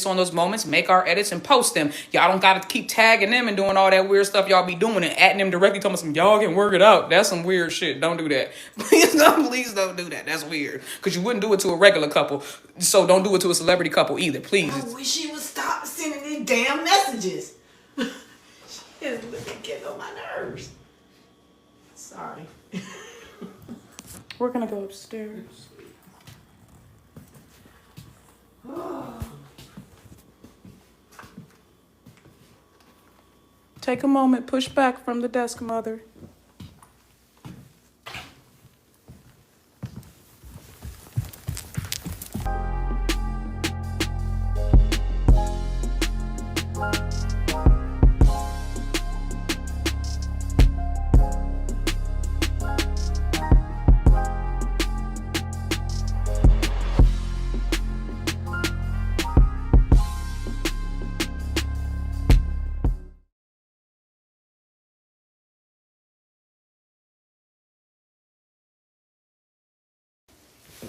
on those moments, make our edits and post them. Y'all don't gotta keep tagging them and doing all that weird stuff y'all be doing and adding them directly, telling some y'all can work it out. That's some weird shit. Don't do that. Please don't do that. That's weird. Because you wouldn't do it to a regular couple. So don't do it to a celebrity couple either, please. I wish she would stop sending these damn messages. She is really getting on my nerves. Sorry. We're gonna go upstairs. Take a moment, push back from the desk, mother.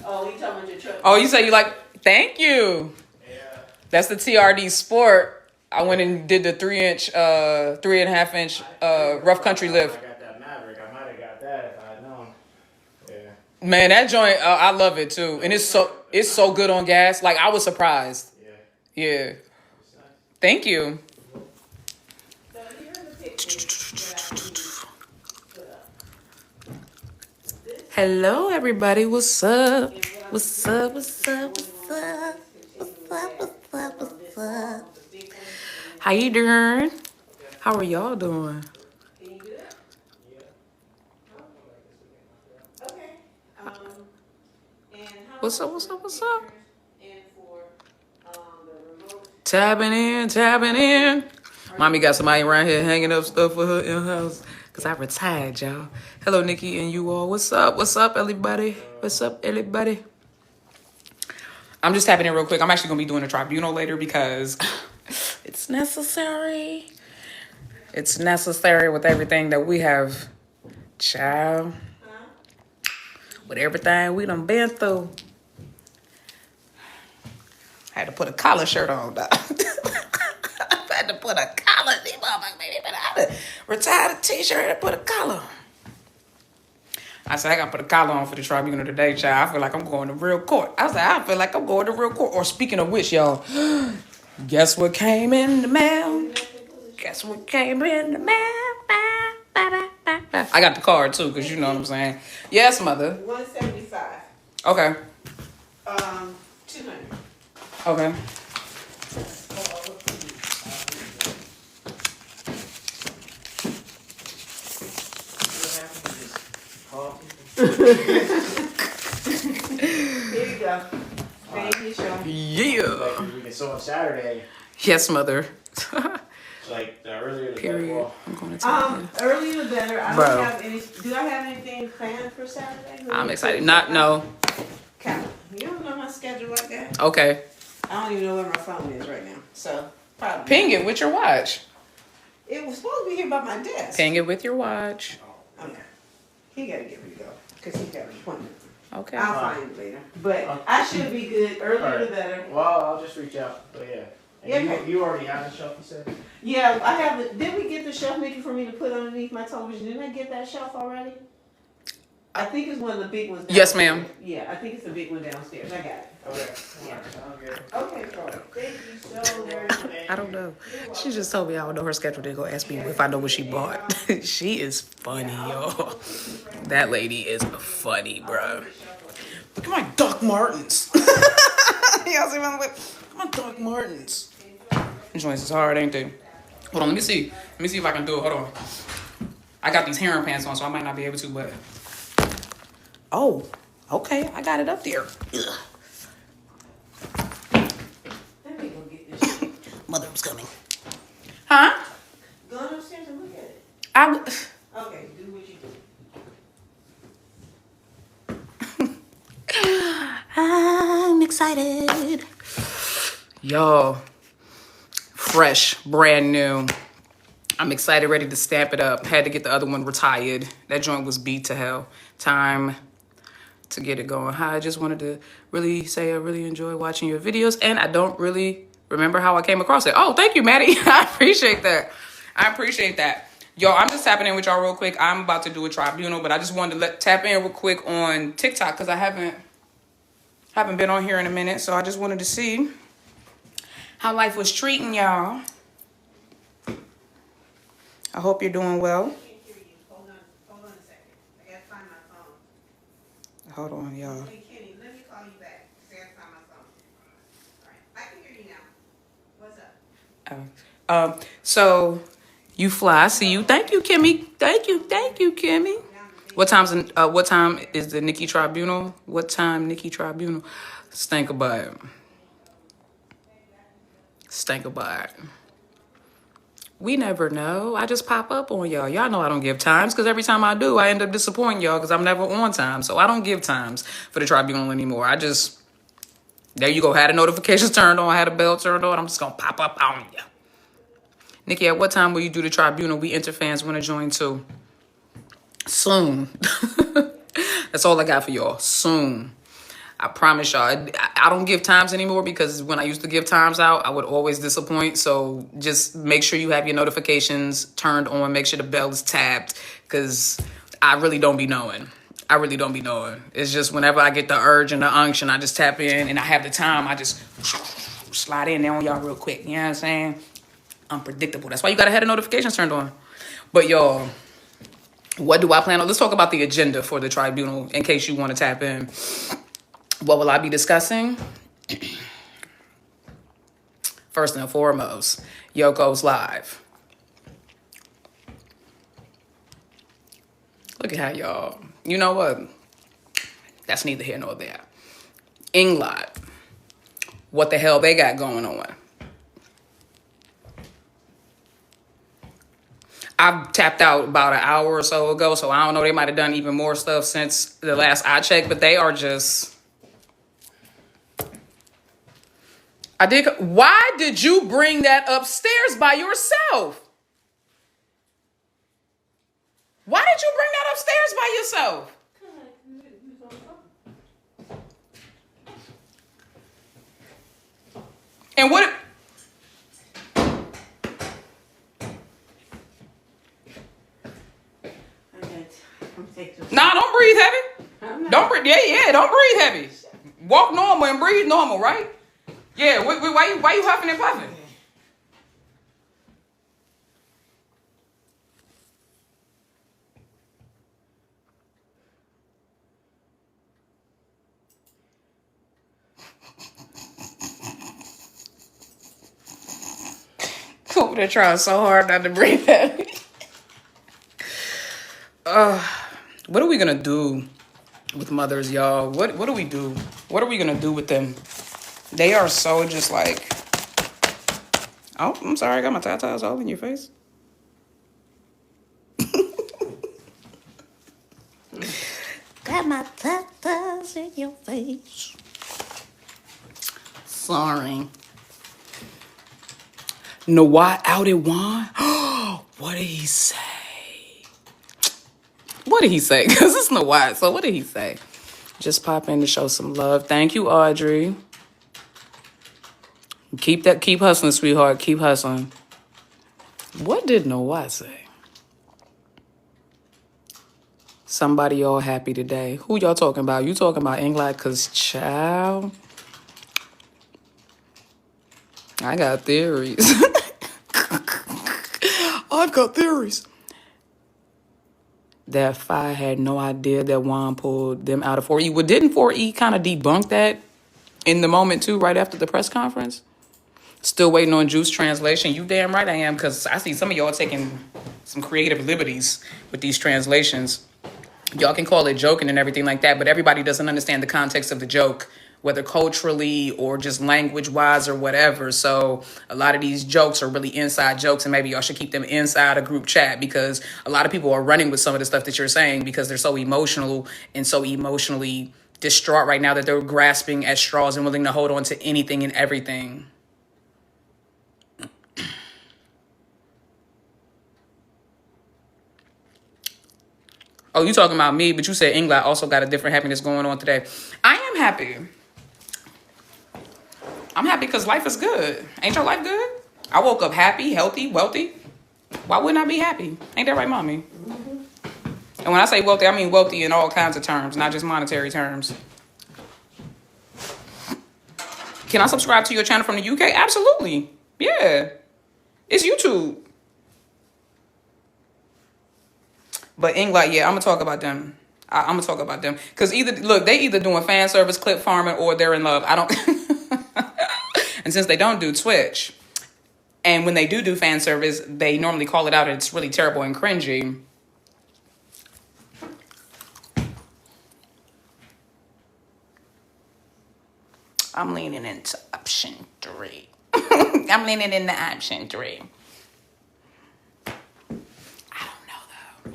Oh, you talking about your truck? Oh, you say you like, thank you. Yeah. That's the TRD Sport. I went and did the 3.5 inch rough country lift. I got that Maverick. I might have got that if I had known. Yeah. Man, that joint, I love it too. And it's so good on gas. Like, I was surprised. Yeah. Thank you. Hello, everybody. What's up? What's up? What's up? What's up? What's up? What's up? What's up? How you doing? How are y'all doing? What's up? What's up? What's up? Tapping in. Mommy got somebody around here hanging up stuff for her in her house. Because I retired, y'all. Hello, Nikki and you all. What's up? What's up, everybody? What's up, everybody? I'm just tapping in real quick. I'm actually going to be doing a tribunal later because it's necessary. It's necessary with everything that we have, child. With everything we done been through. I had to put a collar shirt on, dog. I had to put a collar. These motherfuckers made me retire the t-shirt and put a collar on. I said, I got to put a collar on for the tribunal today, child. I feel like I'm going to real court. I said, I feel like I'm going to real court. Or speaking of which, y'all, guess what came in the mail? Guess what came in the mail? I got the card, too, because you know what I'm saying. Yes, mother. 175. Okay. 200. Okay. Here you go. Thank you, Sean. Yeah. We can sew on Saturday. Yes, mother. Like the earlier the Period. better. I'm going to tell you. Earlier the better. I Bro. don't have any. Do I have anything planned for Saturday? I'm excited. No. Okay. You don't know my schedule like that. Okay. I don't even know where my phone is right now. So probably. Ping it with your watch. It was supposed to be here by my desk. Ping it with your watch. Okay. He gotta get ready to go because he got an appointment. Okay. I'll find it later. But I should be good. Earlier the better. Well, I'll just reach out. But yeah. And Yeah. you already have the shelf, you said? Yeah, I have it. Did we get the shelf maker for me to put underneath my television? Didn't I get that shelf already? I think it's one of the big ones downstairs. Yes, ma'am. Yeah, I think it's the big one downstairs. I got it. Okay. Yeah. Sounds good. Okay, Troy. Thank you so very much. I don't know. She just told me I don't know her schedule. They go ask me if I know what she bought. She is funny, y'all. That lady is funny, bro. Look at my Doc Martens. Y'all see my Doc Martens. These joints is hard, ain't they? Hold on, let me see. Let me see if I can do it. Hold on. I got these harem pants on, so I might not be able to, but... Oh, okay. I got it up there. Ugh. Let me go get this shit. Mother was coming. Huh? Go upstairs and look at it. Okay, do what you do. I'm excited. Y'all, fresh, brand new. I'm excited, ready to stamp it up. Had to get the other one retired. That joint was beat to hell. Time to get it going. I just wanted to really say I really enjoy watching your videos, and I don't really remember how I came across it. Oh, thank you, Maddie. I appreciate that. Yo, I'm just tapping in with y'all real quick. I'm about to do a tribunal, but I just wanted to tap in real quick on TikTok because I haven't been on here in a minute. So I just wanted to see how life was treating y'all. I hope you're doing well. I can't hear you. Hold on a second. I gotta find my phone. Hold on, y'all. Hey, Kenny, let me call you back. I gotta find my phone. All right, I can hear you now. What's up? So you fly. I see you. Thank you, Kimmy. Thank you, Kimmy. What time is the Nikki Tribunal? What time Nikki Tribunal? Stink about it. We never know. I just pop up on y'all. Y'all know I don't give times because every time I do, I end up disappointing y'all because I'm never on time. So I don't give times for the tribunal anymore. There you go. Had the notifications turned on. Had a bell turned on. I'm just going to pop up on you. Nikki, at what time will you do the tribunal? We Interfans want to join too. Soon. That's all I got for y'all. Soon. I promise y'all. I don't give times anymore because when I used to give times out, I would always disappoint. So just make sure you have your notifications turned on. Make sure the bell is tapped because I really don't be knowing. It's just whenever I get the urge and the unction, I just tap in and I have the time. I just slide in there on y'all real quick. You know what I'm saying? Unpredictable. That's why you got to have the notifications turned on. But y'all, what do I plan on? Let's talk about the agenda for the tribunal in case you want to tap in. What will I be discussing? First and foremost, Yoko'S live. Look at how y'all, you know what? That's neither here nor there. England, what the hell they got going on? I tapped out about an hour or so ago, so I don't know. They might have done even more stuff since the last I checked, but they are just... Why did you bring that upstairs by yourself? Why did you bring that upstairs by yourself? And what... Nah, don't breathe heavy. Don't breathe. Yeah, don't breathe heavy. Walk normal and breathe normal, right? Yeah, why you huffing and puffing? Over there trying so hard not to breathe heavy. What are we gonna do with mothers, y'all? What do we do? What are we gonna do with them? They are so just like... Oh, I'm sorry. I got my tatas all in your face. Got my tatas in your face. Sorry. No, why out at one? What did he say? Because it's no why. So what did he say? Just pop in to show some love. Thank you, Audrey. Keep hustling, sweetheart. Keep hustling. What did Noah say? Somebody all happy today. Who y'all talking about? You talking about England? Cause child, I got theories. I've got theories. That Fi had no idea that Juan pulled them out of 4E. Well, didn't 4E kind of debunk that in the moment too, right after the press conference? Still waiting on Juice translation. You damn right I am, because I see some of y'all taking some creative liberties with these translations. Y'all can call it joking and everything like that, but everybody doesn't understand the context of the joke, whether culturally or just language-wise or whatever. So a lot of these jokes are really inside jokes, and maybe y'all should keep them inside a group chat, because a lot of people are running with some of the stuff that you're saying because they're so emotional and so emotionally distraught right now that they're grasping at straws and willing to hold on to anything and everything. Oh, you talking about me, but you said England also got a different happiness going on today. I am happy. I'm happy because life is good. Ain't your life good? I woke up happy, healthy, wealthy. Why wouldn't I be happy? Ain't that right, mommy? And when I say wealthy, I mean wealthy in all kinds of terms, not just monetary terms. Can I subscribe to your channel from the UK? Absolutely. Yeah. It's YouTube. But England, yeah, I'm going to talk about them. I'm going to talk about them. Because they either doing fan service, clip farming, or they're in love. I don't. And since they don't do Twitch, and when they do fan service, they normally call it out and it's really terrible and cringy. I'm leaning into option 3. I'm leaning into option 3. I don't know, though.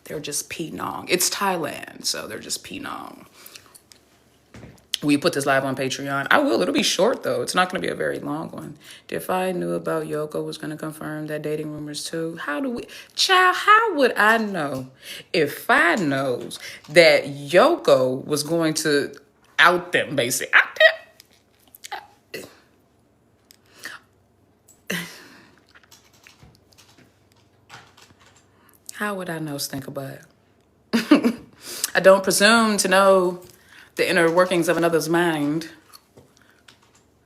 They're just Penang. It's Thailand, so they're just Penang. Will you put this live on Patreon? I will. It'll be short, though. It's not going to be a very long one. If I knew about Yoko was going to confirm that dating rumors, too. Child, how would I know if I knows that Yoko was going to out them, basically? Out them? How would I know? Think about it. I don't presume to know the inner workings of another's mind.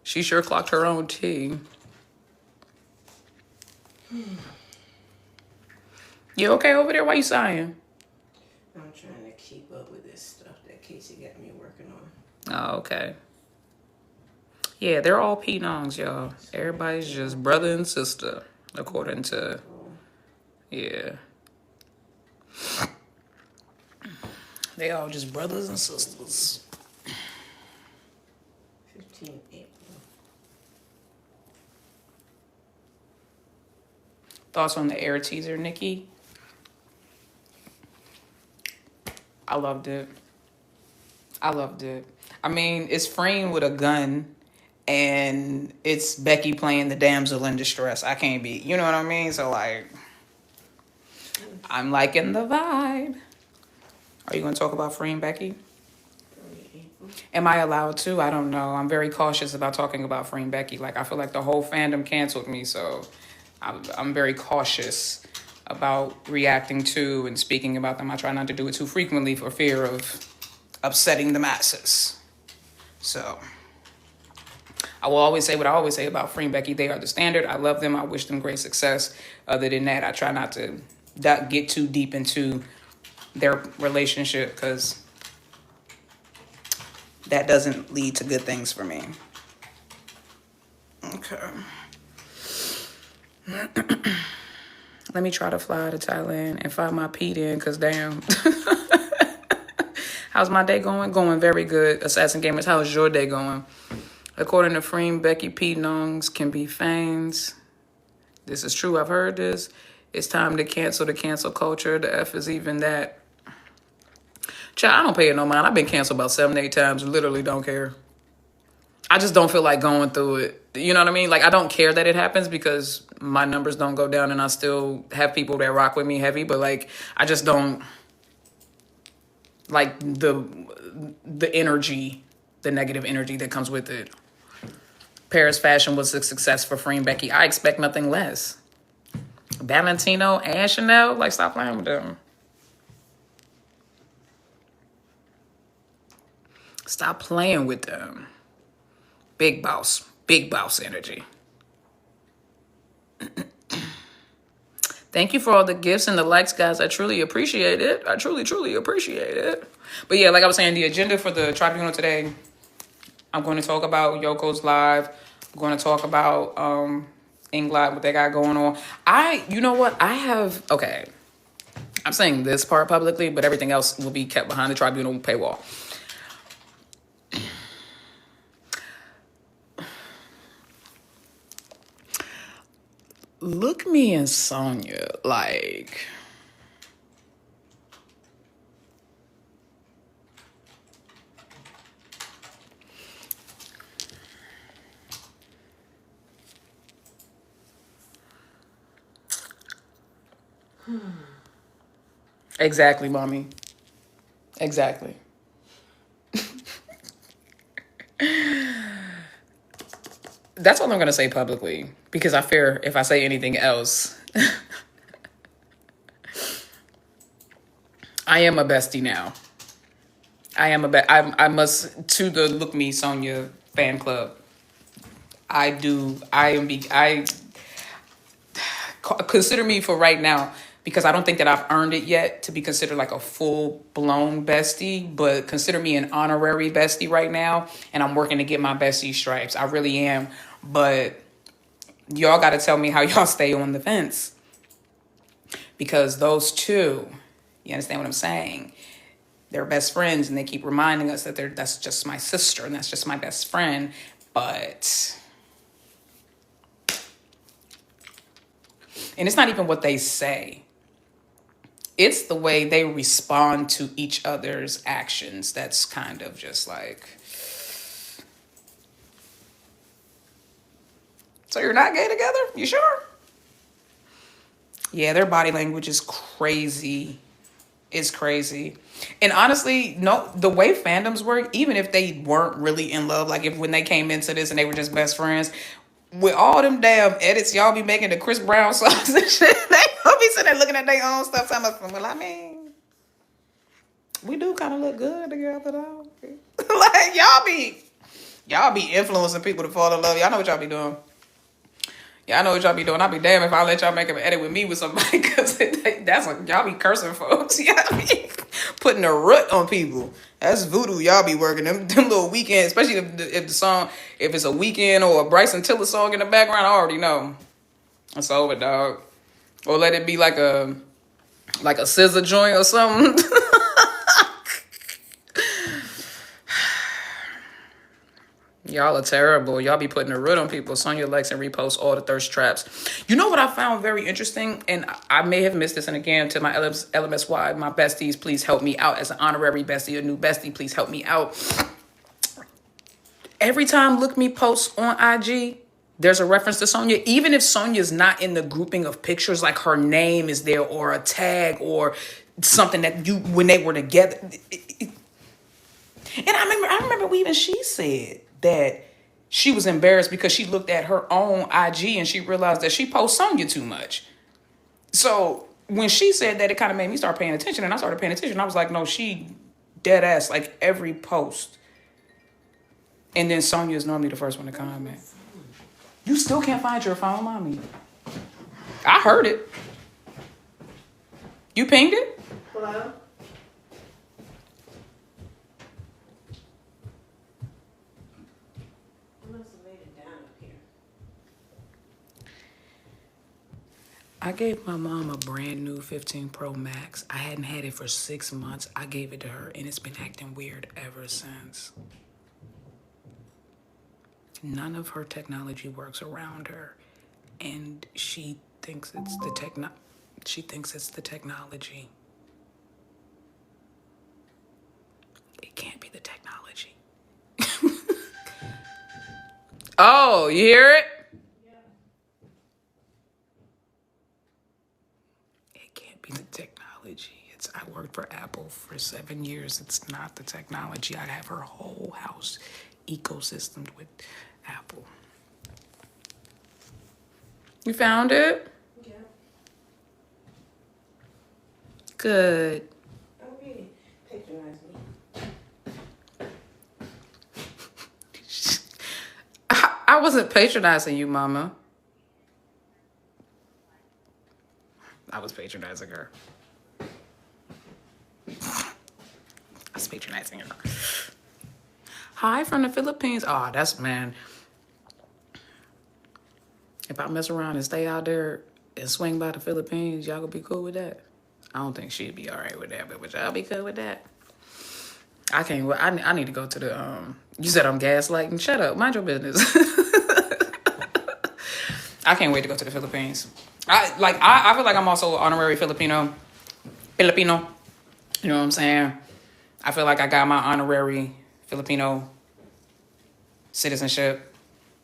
She sure clocked her own tea. You okay over there? Why you sighing? I'm trying to keep up with this stuff that Casey got me working on. Oh, okay. Yeah, they're all Penangs, y'all. Everybody's just brother and sister, according to... Yeah. They all just brothers and sisters. 15 April. Thoughts on the air teaser, Nikki? I loved it. I mean, it's framed with a gun, and it's Becky playing the damsel in distress. I can't be, you know what I mean? So, like, I'm liking the vibe. Are you going to talk about freeing Becky? Am I allowed to? I don't know. I'm very cautious about talking about freeing Becky. Like, I feel like the whole fandom canceled me, so I'm very cautious about reacting to and speaking about them. I try not to do it too frequently for fear of upsetting the masses. So I will always say what I always say about freeing Becky. They are the standard. I love them. I wish them great success. Other than that, I try not to get too deep into their relationship because that doesn't lead to good things for me. Okay. Let me try to fly to Thailand and find my Pete in, because damn. How's my day going? Going very good. Assassin Gamers, how's your day going? According to Freem, Becky P. Nongs can be fans. This is true. I've heard this. It's time to cancel the cancel culture. The F is even that. Child, I don't pay it no mind. I've been canceled about 7, 8 times. Literally don't care. I just don't feel like going through it. You know what I mean? Like, I don't care that it happens because my numbers don't go down and I still have people that rock with me heavy. But, like, I just don't like the energy, the negative energy that comes with it. Paris fashion was a success for Freem Becky. I expect nothing less. Valentino and Chanel, like, stop playing with them. Stop playing with them. Big boss energy. Thank you for all the gifts and the likes, guys. I truly appreciate it. I truly appreciate it. But yeah, like I was saying, the agenda for the tribunal today, I'm going to talk about Yoko'S live. I'm going to talk about England, what they got going on. You know what? Okay. I'm saying this part publicly, but everything else will be kept behind the tribunal paywall. Look Me and Sonia, like... Exactly, mommy. Exactly. That's all I'm going to say publicly, because I fear if I say anything else, I am a bestie now. I must, to the Look Me Sonia fan club. I consider me for right now, because I don't think that I've earned it yet to be considered like a full blown bestie, but consider me an honorary bestie right now. And I'm working to get my bestie stripes. I really am. But y'all got to tell me how y'all stay on the fence, because those two, you understand what I'm saying? They're best friends, and they keep reminding us that that's just my sister and that's just my best friend. But, and it's not even what they say. It's the way they respond to each other's actions that's kind of just like, so you're not gay together? You sure? Yeah, their body language is crazy. It's crazy. And honestly, no, the way fandoms work, even if they weren't really in love, like if when they came into this and they were just best friends, with all them damn edits y'all be making the Chris Brown songs and shit, they gonna be sitting there looking at their own stuff. Well, I mean, we do kind of look good together though. Like y'all be influencing people to fall in love. Y'all know what y'all be doing. Y'all know what y'all be doing. I'll be damned if I let y'all make an edit with me with somebody, because that's like, y'all be cursing folks. Y'all be putting a root on people. That's voodoo y'all be working. Them little weekends, especially if the song, if it's a Weekend or a Bryson Tiller song in the background, I already know. It's over, dog. Or let it be like a scissor joint or something. Y'all are terrible. Y'all be putting a root on people. Sonia likes and reposts all the thirst traps. You know what I found very interesting? And I may have missed this. And again, to my LMSY, my besties, please help me out. As an honorary bestie, a new bestie, please help me out. Every time Look Me posts on IG, there's a reference to Sonia. Even if Sonia's not in the grouping of pictures, like her name is there or a tag or something that when they were together. And I remember even she said that she was embarrassed because she looked at her own IG and she realized that she posts Sonia too much. So when she said that, it kind of made me start paying attention, and I started paying attention. I was like, no, she dead ass, like every post. And then Sonia is normally the first one to comment. You still can't find your phone, mommy. I heard it. You pinged it? Hello? I gave my mom a brand new 15 Pro Max. I hadn't had it for 6 months. I gave it to her, and it's been acting weird ever since. None of her technology works around her, and she thinks it's the technology. It can't be the technology. Oh, you hear it? Be the technology. I worked for Apple for 7 years. It's not the technology. I have her whole house ecosystem with Apple. You found it? Yeah. Good. Don't be patronize me. I wasn't patronizing you, Mama. I was patronizing her. I was patronizing her. Hi from the Philippines. Oh, that's, man. If I mess around and stay out there and swing by the Philippines, y'all gonna be cool with that? I don't think she'd be all right with that, but would y'all be cool with that? I can't. I need to go to the. You said I'm gaslighting. Shut up. Mind your business. I can't wait to go to the Philippines. I feel like I'm also an honorary Filipino. You know what I'm saying? I feel like I got my honorary Filipino citizenship.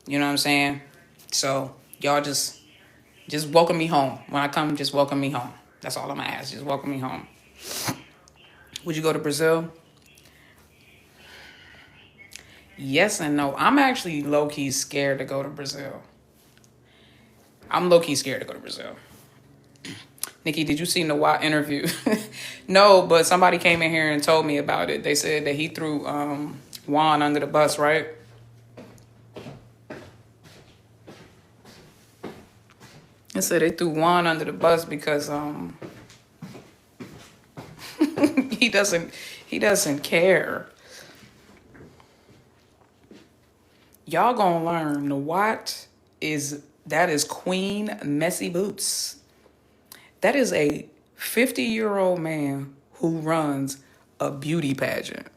You know what I'm saying? So y'all just welcome me home. When I come, just welcome me home. That's all I'm gonna ask. Just welcome me home. Would you go to Brazil? Yes and no. I'm actually low-key scared to go to Brazil. I'm low-key scared to go to Brazil. Nikki, did you see the Watt interview? No, but somebody came in here and told me about it. They said that he threw Juan under the bus, right? They said they threw Juan under the bus because he doesn't care. Y'all gonna learn the Watt is Queen Messy Boots. That is a 50-year-old man who runs a beauty pageant.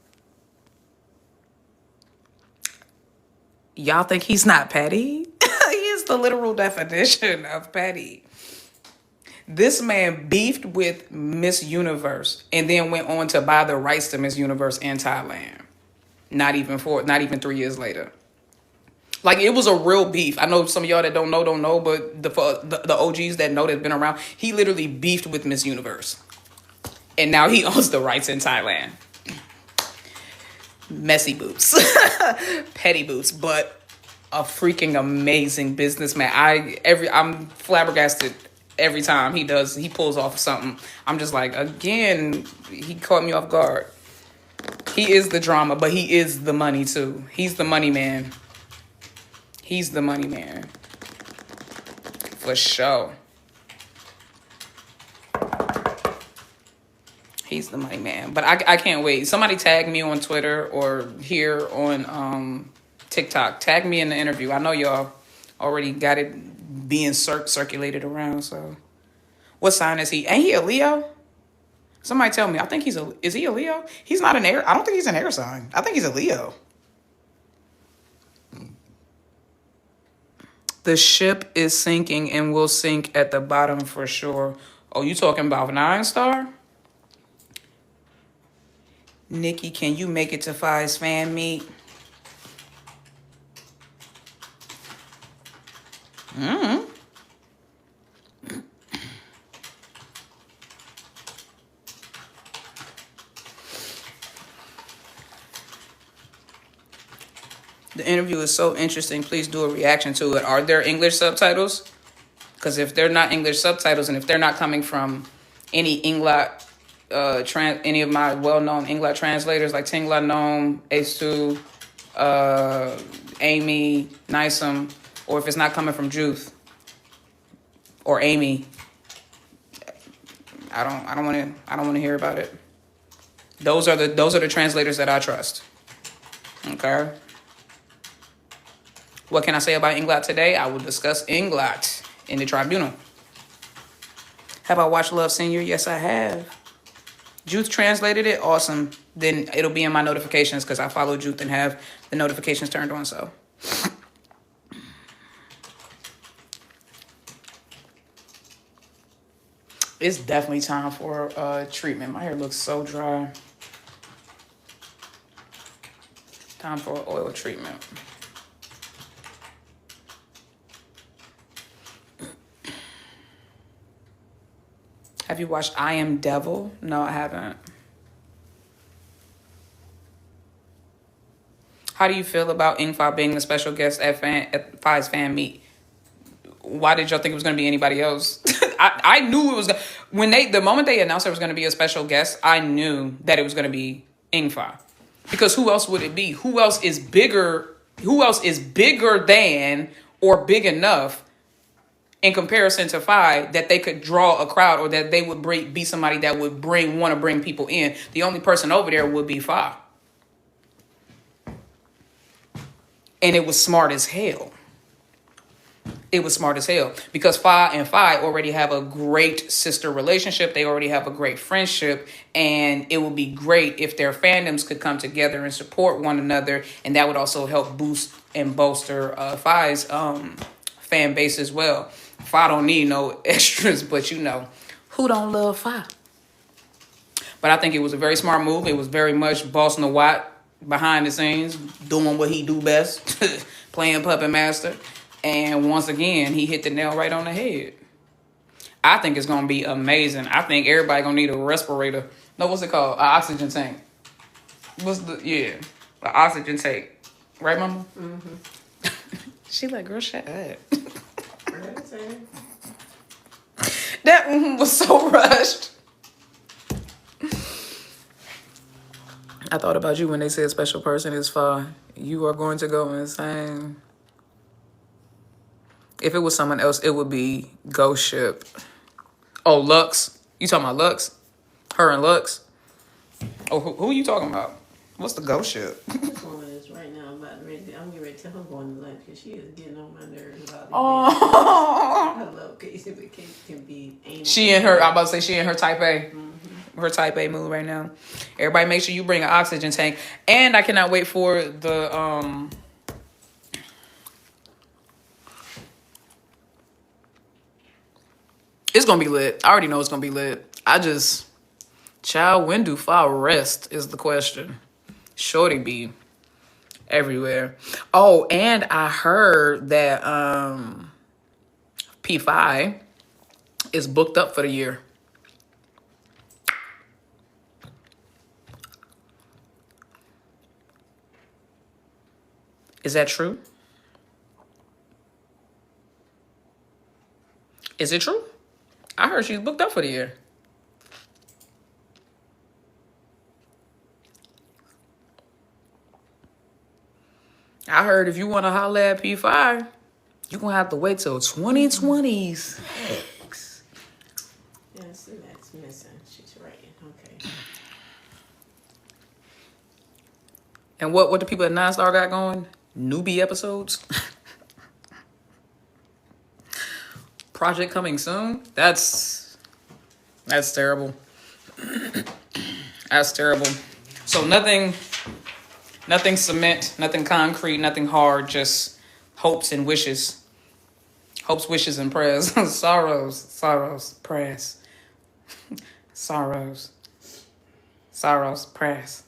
Y'all think he's not petty? He is the literal definition of petty. This man beefed with Miss Universe and then went on to buy the rights to Miss Universe in Thailand. Not even 3 years later. Like, it was a real beef. I know some of y'all that don't know, but the OGs that know that's been around, he literally beefed with Miss Universe. And now he owns the rights in Thailand. Messy boots. Petty boots, but a freaking amazing businessman. I'm flabbergasted every time he pulls off something. I'm just like, again, he caught me off guard. He is the drama, but he is the money too. He's the money man. He's the money man. For sure. He's the money man. But I can't wait. Somebody tag me on Twitter or here on TikTok. Tag me in the interview. I know y'all already got it being circulated around. So, what sign is he? Ain't he a Leo? Somebody tell me. I think is he a Leo? He's not an air. I don't think he's an air sign. I think he's a Leo. The ship is sinking and will sink at the bottom for sure. Oh, you talking about 9 star? Nikki, can you make it to Fi's fan meet? The interview is so interesting. Please do a reaction to it. Are there English subtitles? Because if they're not English subtitles and if they're not coming from any any of my well-known English translators like Tingla Nom, Asu, Amy, Nisam, or if it's not coming from Juth or Amy, I don't want to hear about it. Those are the translators that I trust. Okay. What can I say about Inglot today? I will discuss Inglot in the tribunal. Have I watched Love Senior? Yes, I have. Juth translated it. Awesome. Then it'll be in my notifications because I follow Juth and have the notifications turned on. So. It's definitely time for treatment. My hair looks so dry. Time for oil treatment. Have you watched I Am Devil? No, I haven't. How do you feel about Ingfa being the special guest at Fi's fan meet? Why did y'all think it was going to be anybody else? I knew it was the moment they announced there was going to be a special guest, I knew that it was going to be Ingfa. Because who else would it be? Who else is bigger than or big enough in comparison to Fi that they could draw a crowd or that they would be somebody that would want to bring people in? The only person over there would be Fi. And it was smart as hell. It was smart as hell because Fi and Fi already have a great sister relationship. They already have a great friendship, and it would be great if their fandoms could come together and support one another, and that would also help boost and bolster Fi's fan base as well. Fi don't need no extras, but you know, who don't love Fi? But I think it was a very smart move. It was very much Boss Nawat behind the scenes, doing what he do best, playing Puppet Master. And once again, he hit the nail right on the head. I think it's going to be amazing. I think everybody going to need a respirator. No, what's it called? An oxygen tank. An oxygen tank. Right, Mama? She like, girl, shut up. That was so rushed. I thought about you when they said special person is for you are going to go insane. If it was someone else, it would be Ghost Ship. Oh, Lux. You talking about Lux? Her and Lux? Oh, who are you talking about? What's the Ghost Ship? This woman is right now about ready. I'm getting ready to tell her going to lunch because she is getting on my nerves about it. Oh. I love Casey, but Casey can be anal. She in her, I'm about to say she in her type A. Her type A mood right now. Everybody make sure you bring an oxygen tank. And I cannot wait for the, it's gonna be lit. I already know it's gonna be lit. Child, when do fall rest is the question. Shorty be everywhere. Oh, and I heard that P5 is booked up for the year. Is that true? Is it true? I heard she's booked up for the year. I heard if you want to holler at P5, you're going to have to wait till 2020s. Yes, that's missing. She's right. Okay. And what the people at 9 Star got going? Newbie episodes. Project coming soon. That's terrible. That's terrible. So nothing cement, nothing concrete, nothing hard, just hopes and wishes. Hopes, wishes, and prayers. sorrows, prayers. Sorrows, prayers.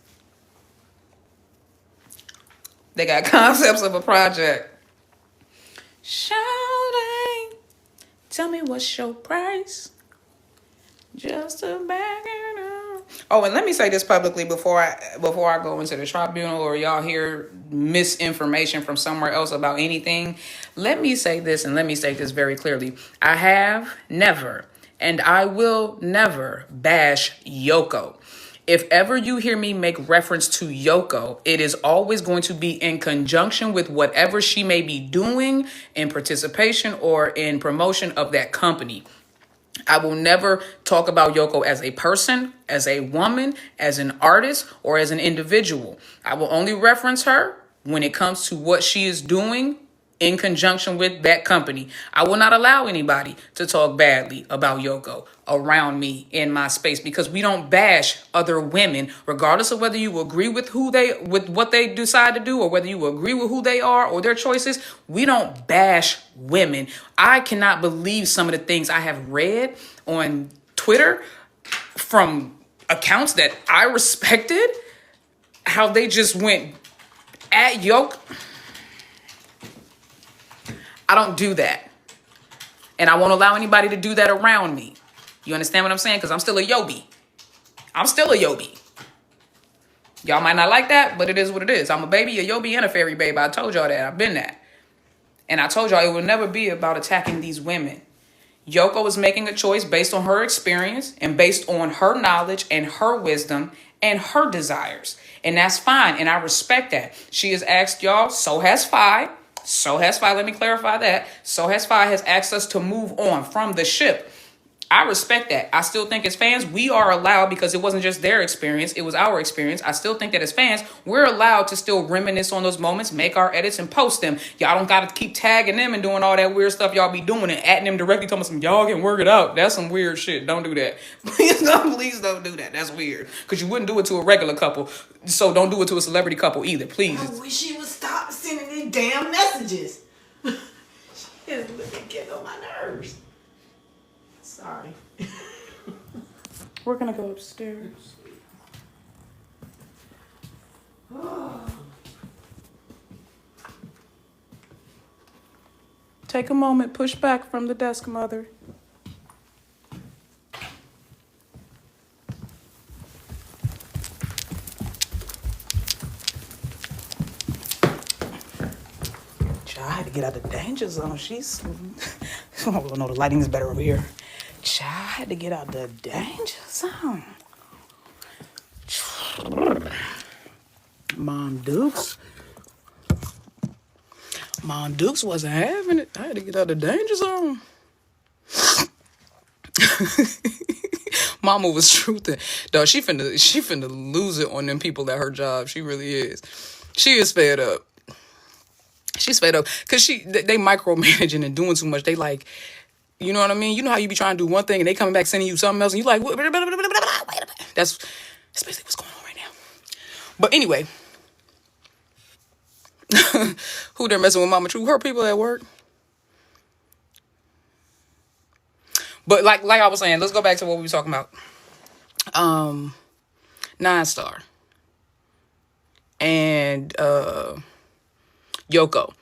They got concepts of a project. Shouting, tell me what's your price? Just to back it up. Oh, and let me say this publicly before I go into the tribunal or y'all hear misinformation from somewhere else about anything. Let me say this, and let me say this very clearly. I have never, and I will never bash Yoko. If ever you hear me make reference to Yoko, it is always going to be in conjunction with whatever she may be doing in participation or in promotion of that company. I will never talk about Yoko as a person, as a woman, as an artist, or as an individual. I will only reference her when it comes to what she is doing in conjunction with that company. I will not allow anybody to talk badly about Yoko around me in my space, because we don't bash other women, regardless of whether you agree with what they decide to do or whether you agree with who they are or their choices. We don't bash women. I cannot believe some of the things I have read on Twitter from accounts that I respected, how they just went at Yoko. I don't do that. And I won't allow anybody to do that around me. You understand what I'm saying? Because I'm still a Yobi. Y'all might not like that, but it is what it is. I'm a baby, a Yobi, and a fairy babe. I told y'all that. I've been that. And I told y'all it will never be about attacking these women. Yoko is making a choice based on her experience and based on her knowledge and her wisdom and her desires. And that's fine. And I respect that. She has asked y'all, so has Fi. Let me clarify that. So has Fi has asked us to move on from the ship. I respect that. I still think as fans, we are allowed, because it wasn't just their experience, it was our experience. I still think that as fans, we're allowed to still reminisce on those moments, make our edits, and post them. Y'all don't got to keep tagging them and doing all that weird stuff y'all be doing and adding them directly, telling them y'all can work it out. That's some weird shit. Don't do that. Please don't do that. That's weird. Because you wouldn't do it to a regular couple. So don't do it to a celebrity couple either, please. I wish she would stop sending these damn messages. She is really getting on my nerves. Sorry. We're going to go upstairs. Take a moment. Push back from the desk, Mother. Child, I had to get out the danger zone. Oh no, the lighting is better over here. Child, I had to get out the danger zone. Mom Dukes wasn't having it. I had to get out the danger zone. Mama was truthing. Dog, she finna lose it on them people at her job. She really is. She is fed up. She's fed up because they micromanaging and doing too much. They like, you know what I mean? You know how you be trying to do one thing and they coming back sending you something else and you like, wait a minute. That's basically what's going on right now. But anyway, who they're messing with Mama True? Her people at work. But like I was saying, let's go back to what we were talking about. 9-star and Yoko.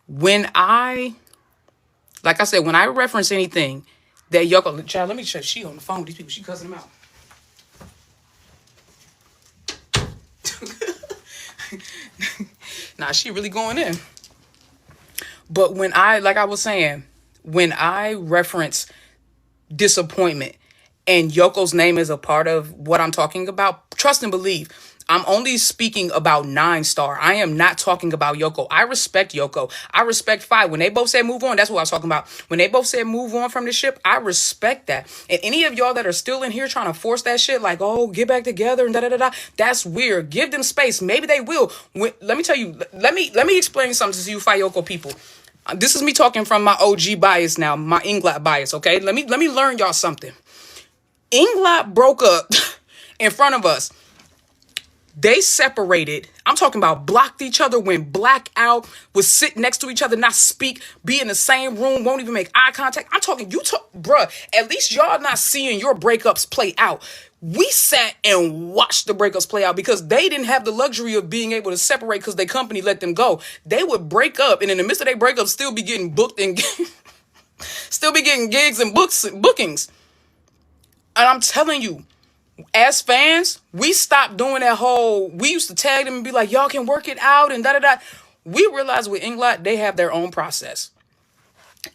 When I reference anything that Yoko, child, let me check. She on the phone with these people. She cussing them out. Nah, she really going in. But when I reference disappointment and Yoko's name is a part of what I'm talking about, trust and believe. I'm only speaking about 9-star. I am not talking about Yoko. I respect Yoko. I respect 5. When they both said move on, that's what I was talking about. When they both said move on from the ship, I respect that. And any of y'all that are still in here trying to force that shit, like, oh, get back together and da-da-da-da, that's weird. Give them space. Maybe they will. Let me tell you, let me explain something to you Yoko people. This is me talking from my OG bias now, my Inglot bias, okay? Let me learn y'all something. Inglot broke up in front of us. They separated. I'm talking about blocked each other, went blackout, was sit next to each other, not speak, be in the same room, won't even make eye contact. I'm talking, bruh, at least y'all not seeing your breakups play out. We sat and watched the breakups play out because they didn't have the luxury of being able to separate because their company let them go. They would break up and in the midst of their breakup still be getting booked and still be getting gigs and bookings. And I'm telling you, as fans, we stopped doing that whole, we used to tag them and be like, y'all can work it out and da-da-da. We realized with Inglot, they have their own process.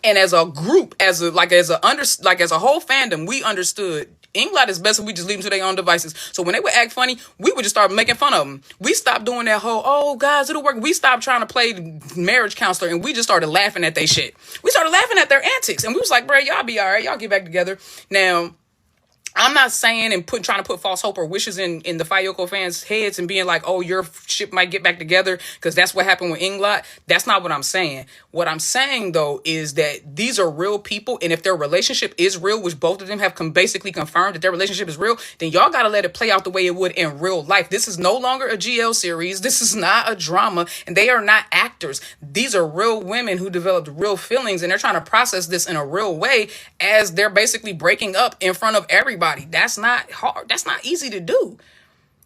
And as a group, as a whole fandom, we understood Inglot is best if we just leave them to their own devices. So when they would act funny, we would just start making fun of them. We stopped doing that whole, oh, guys, it'll work. We stopped trying to play marriage counselor and we just started laughing at their shit. We started laughing at their antics and we was like, bro, y'all be all right. Y'all get back together. Now, I'm not saying and trying to put false hope or wishes in the Yoko fans' heads and being like, oh, your ship might get back together because that's what happened with Inglot. That's not what I'm saying. What I'm saying, though, is that these are real people. And if their relationship is real, which both of them have basically confirmed that their relationship is real, then y'all got to let it play out the way it would in real life. This is no longer a GL series. This is not a drama. And they are not actors. These are real women who developed real feelings. And they're trying to process this in a real way as they're basically breaking up in front of everybody. That's not hard. That's not easy to do.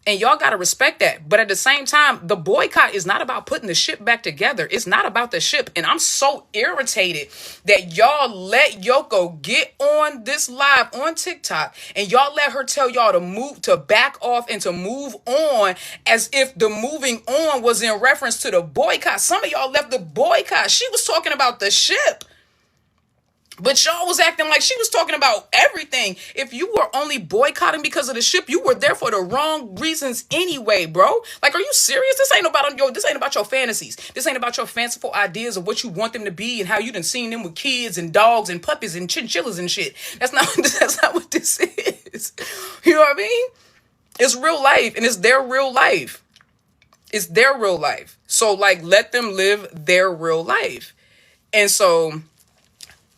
And y'all got to respect that. But at the same time, the boycott is not about putting the ship back together. It's not about the ship. And I'm so irritated that y'all let Yoko get on this live on TikTok and y'all let her tell y'all to back off and to move on as if the moving on was in reference to the boycott. Some of y'all left the boycott. She was talking about the ship. But y'all was acting like she was talking about everything. If you were only boycotting because of the ship, you were there for the wrong reasons anyway, bro. Like, are you serious? This ain't about your fantasies. This ain't about your fanciful ideas of what you want them to be and how you done seen them with kids and dogs and puppies and chinchillas and shit. That's not what this is. You know what I mean? It's real life and it's their real life. It's their real life. So, like, let them live their real life. And so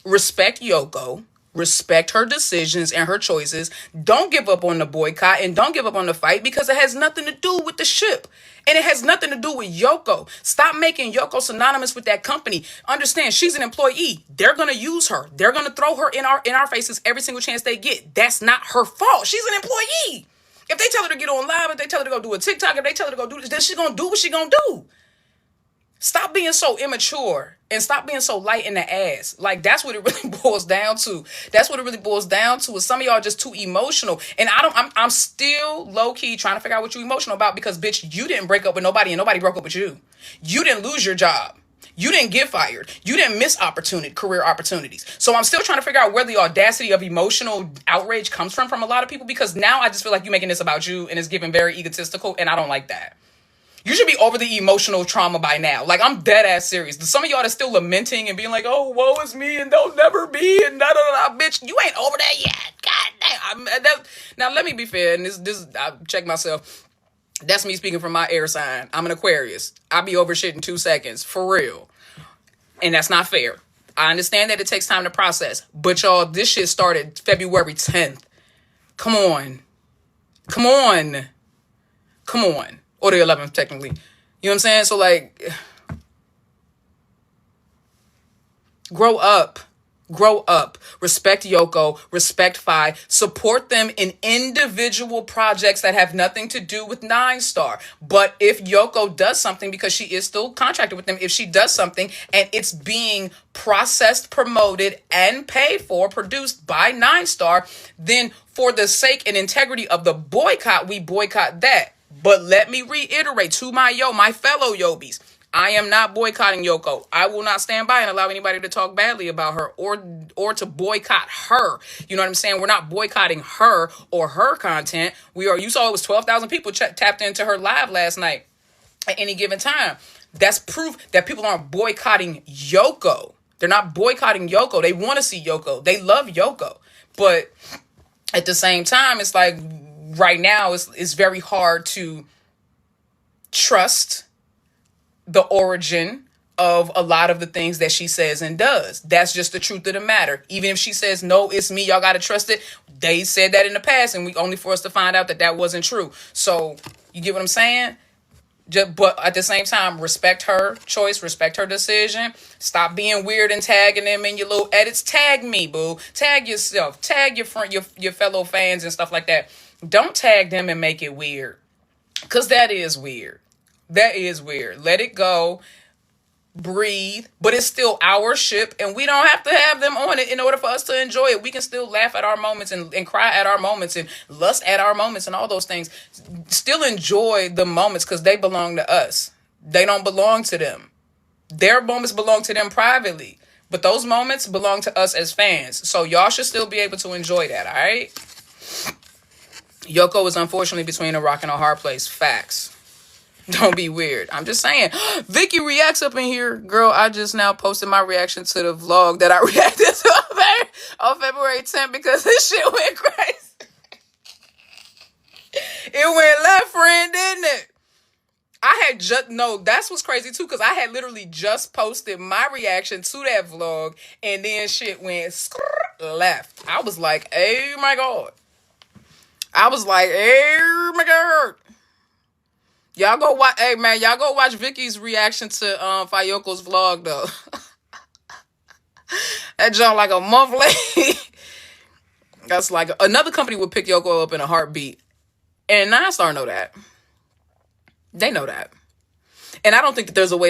respect Yoko, respect her decisions and her choices. Don't give up on the boycott and don't give up on the fight because it has nothing to do with the ship. And it has nothing to do with Yoko. Stop making Yoko synonymous with that company. Understand, she's an employee. They're going to use her. They're going to throw her in our faces every single chance they get. That's not her fault. She's an employee. If they tell her to get on live, if they tell her to go do a TikTok, if they tell her to go do this, then she's going to do what she's going to do. Stop being so immature and stop being so light in the ass. Like, that's what it really boils down to. That's what it really boils down to is some of y'all just too emotional. And I'm still low key trying to figure out what you're emotional about because, bitch, you didn't break up with nobody and nobody broke up with you. You didn't lose your job. You didn't get fired. You didn't miss career opportunities. So I'm still trying to figure out where the audacity of emotional outrage comes from a lot of people, because now I just feel like you're making this about you and it's giving very egotistical, and I don't like that. You should be over the emotional trauma by now. Like, I'm dead ass serious. Some of y'all are still lamenting and being like, oh, woe is me and they'll never be and da da da. Bitch, you ain't over that yet. God damn. Now, let me be fair, and this I check myself. That's me speaking from my air sign. I'm an Aquarius. I'll be over shit in 2 seconds. For real. And that's not fair. I understand that it takes time to process. But y'all, this shit started February 10th. Come on. Come on. Come on. Or the 11th, technically. You know what I'm saying? So, like, grow up. Grow up. Respect Yoko. Respect Fi. Support them in individual projects that have nothing to do with 9-Star. But if Yoko does something, because she is still contracted with them, if she does something and it's being processed, promoted, and paid for, produced by 9-Star, then for the sake and integrity of the boycott, we boycott that. But let me reiterate to my fellow Yobis, I am not boycotting Yoko. I will not stand by and allow anybody to talk badly about her or to boycott her. You know what I'm saying? We're not boycotting her or her content. You saw it was 12,000 people tapped into her live last night at any given time. That's proof that people aren't boycotting Yoko. They're not boycotting Yoko. They want to see Yoko. They love Yoko. But at the same time, it's like right now it's very hard to trust the origin of a lot of the things that she says and does. That's just the truth of the matter. Even if she says, no, it's me, y'all got to trust it. They said that in the past, and we only for us to find out that wasn't true. So you get what I'm saying? But at the same time, respect her choice, respect her decision. Stop being weird and tagging them in your little edits. Tag me, boo. Tag yourself. Tag your friend, your fellow fans and stuff like that. Don't tag them and make it weird. Because that is weird. That is weird. Let it go. Breathe. But it's still our ship, and we don't have to have them on it in order for us to enjoy it. We can still laugh at our moments and cry at our moments and lust at our moments and all those things. Still enjoy the moments because they belong to us. They don't belong to them. Their moments belong to them privately. But those moments belong to us as fans. So y'all should still be able to enjoy that, all right? Yoko is unfortunately between a rock and a hard place. Facts. Don't be weird. I'm just saying. Vicky reacts up in here. Girl, I just now posted my reaction to the vlog that I reacted to on February 10th because this shit went crazy. It went left, friend, didn't it? That's what's crazy too, because I had literally just posted my reaction to that vlog and then shit went left. I was like, oh my God. Oh my God. Y'all go watch. Hey man, y'all go watch Vicky's reaction to Fayoko's vlog though. That jump like a month late. That's like another company would pick Yoko up in a heartbeat, and 9-Star know that. They know that, and I don't think there's no way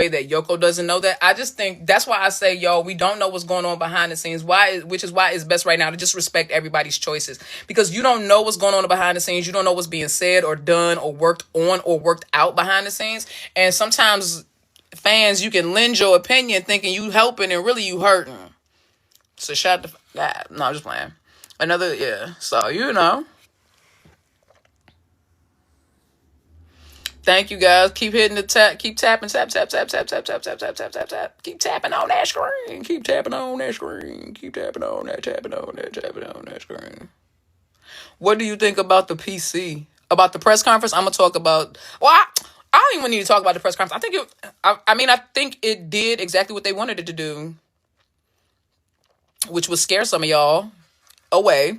that Yoko doesn't know that. I just think that's why I say, yo, we don't know what's going on behind the scenes. Which is why it's best right now to just respect everybody's choices, because you don't know what's going on behind the scenes. You don't know what's being said or done or worked on or worked out behind the scenes. And sometimes fans, you can lend your opinion thinking you helping and really you hurting. So shout out to God. No, I'm just playing. So you know. Thank you guys. Keep hitting the tap. Keep tapping. Tap. Keep tapping on that screen. Keep tapping on that screen. Keep tapping on that screen. What do you think about the PC? About the press conference? I'm gonna talk about. Well, I don't even need to talk about the press conference. I think it did exactly what they wanted it to do, which was scare some of y'all away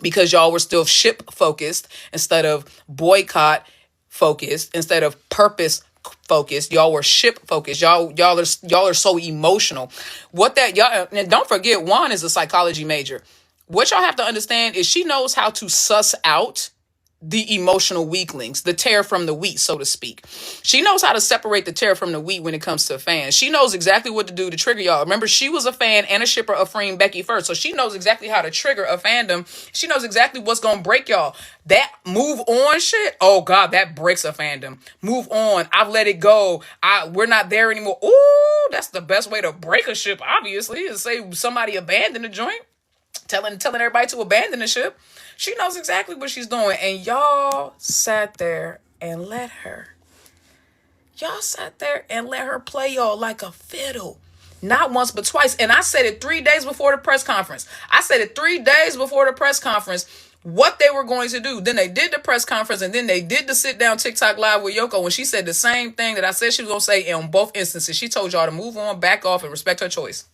because y'all were still ship focused instead of boycott focused, instead of purpose focused. Y'all were ship focused. Y'all are so emotional. And don't forget, Juan is a psychology major. What y'all have to understand is she knows how to suss out the emotional weaklings, the tear from the wheat, so to speak. She knows how to separate the tear from the wheat when it comes to fans. She knows exactly what to do to trigger y'all. Remember, she was a fan and a shipper of Freeing Becky first. So she knows exactly how to trigger a fandom. She knows exactly what's going to break y'all. That move on shit, oh God, that breaks a fandom. Move on. I've let it go. We're not there anymore. Ooh, that's the best way to break a ship, obviously, is say somebody abandoned the joint. Telling everybody to abandon the ship. She knows exactly what she's doing. And y'all sat there and let her. Y'all sat there and let her play y'all like a fiddle. Not once, but twice. And I said it 3 days before the press conference. I said it 3 days before the press conference what they were going to do. Then they did the press conference, and then they did the sit down TikTok live with Yoko when she said the same thing that I said she was going to say in both instances. She told y'all to move on, back off, and respect her choice.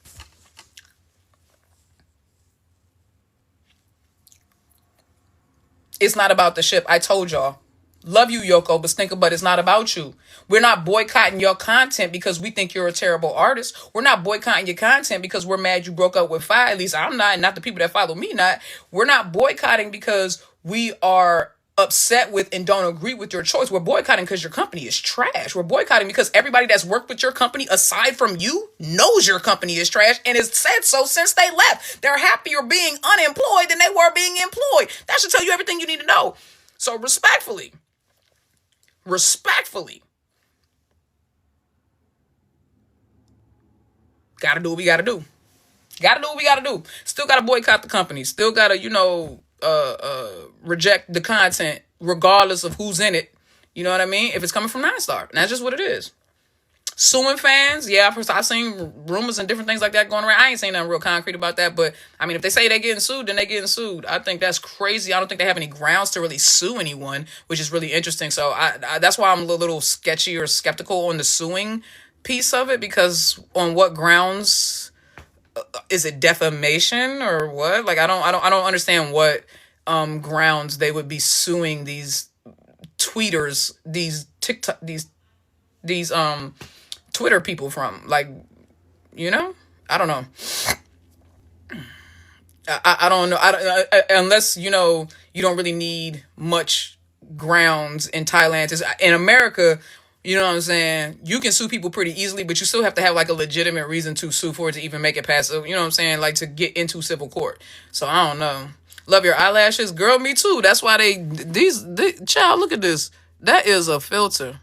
It's not about the ship. I told y'all. Love you, Yoko, but think about it's not about you. We're not boycotting your content because we think you're a terrible artist. We're not boycotting your content because we're mad you broke up with Fi. At least I'm not, and not the people that follow me not. We're not boycotting because we are upset with and don't agree with your choice. We're boycotting because your company is trash. We're boycotting because everybody that's worked with your company aside from you knows your company is trash and has said so since they left. They're happier being unemployed than they were being employed. That should tell you everything you need to know. So respectfully, gotta do what we gotta do. Gotta do what we gotta do. Still gotta boycott the company. Still gotta, reject the content regardless of who's in it. You know what I mean? If it's coming from 9-Star. And that's just what it is. Suing fans, yeah, I've seen rumors and different things like that going around. I ain't saying nothing real concrete about that, but I mean, if they say they're getting sued, then they're getting sued. I think that's crazy. I don't think they have any grounds to really sue anyone, which is really interesting. So I that's why I'm a little sketchy or skeptical on the suing piece of it, because on what grounds? Is it defamation or what? Like I don't understand what grounds they would be suing these tweeters, these TikTok, these Twitter people from. Like, I don't know. I don't know. Unless you don't really need much grounds in Thailand. In America, you know what I'm saying? You can sue people pretty easily, but you still have to have like a legitimate reason to sue for it to even make it past, you know what I'm saying? Like to get into civil court. So I don't know. Love your eyelashes. Girl, me too. That's why child, look at this. That is a filter.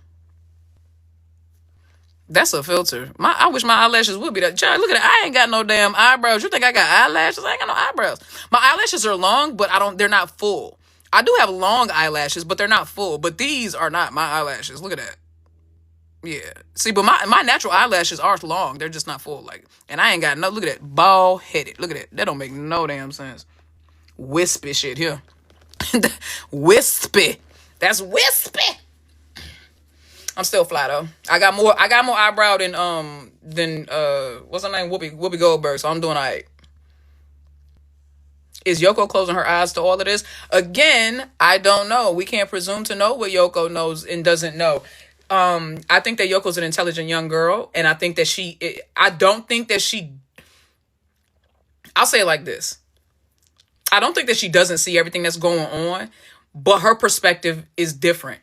That's a filter. I wish my eyelashes would be that. Child, look at it. I ain't got no damn eyebrows. You think I got eyelashes? I ain't got no eyebrows. My eyelashes are long, but they're not full. I do have long eyelashes, but they're not full. But these are not my eyelashes. Look at that. Yeah. See, but my natural eyelashes are long. They're just not full. And I ain't got no, look at that. Bald headed. Look at that. That don't make no damn sense. Wispy shit here. Wispy. That's wispy. I'm still fly though. I got more eyebrow than what's her name? Whoopi Goldberg. So I'm doing all right. Is Yoko closing her eyes to all of this? Again, I don't know. We can't presume to know what Yoko knows and doesn't know. I think that Yoko's an intelligent young girl, and I think that I'll say it like this. I don't think that she doesn't see everything that's going on, but her perspective is different.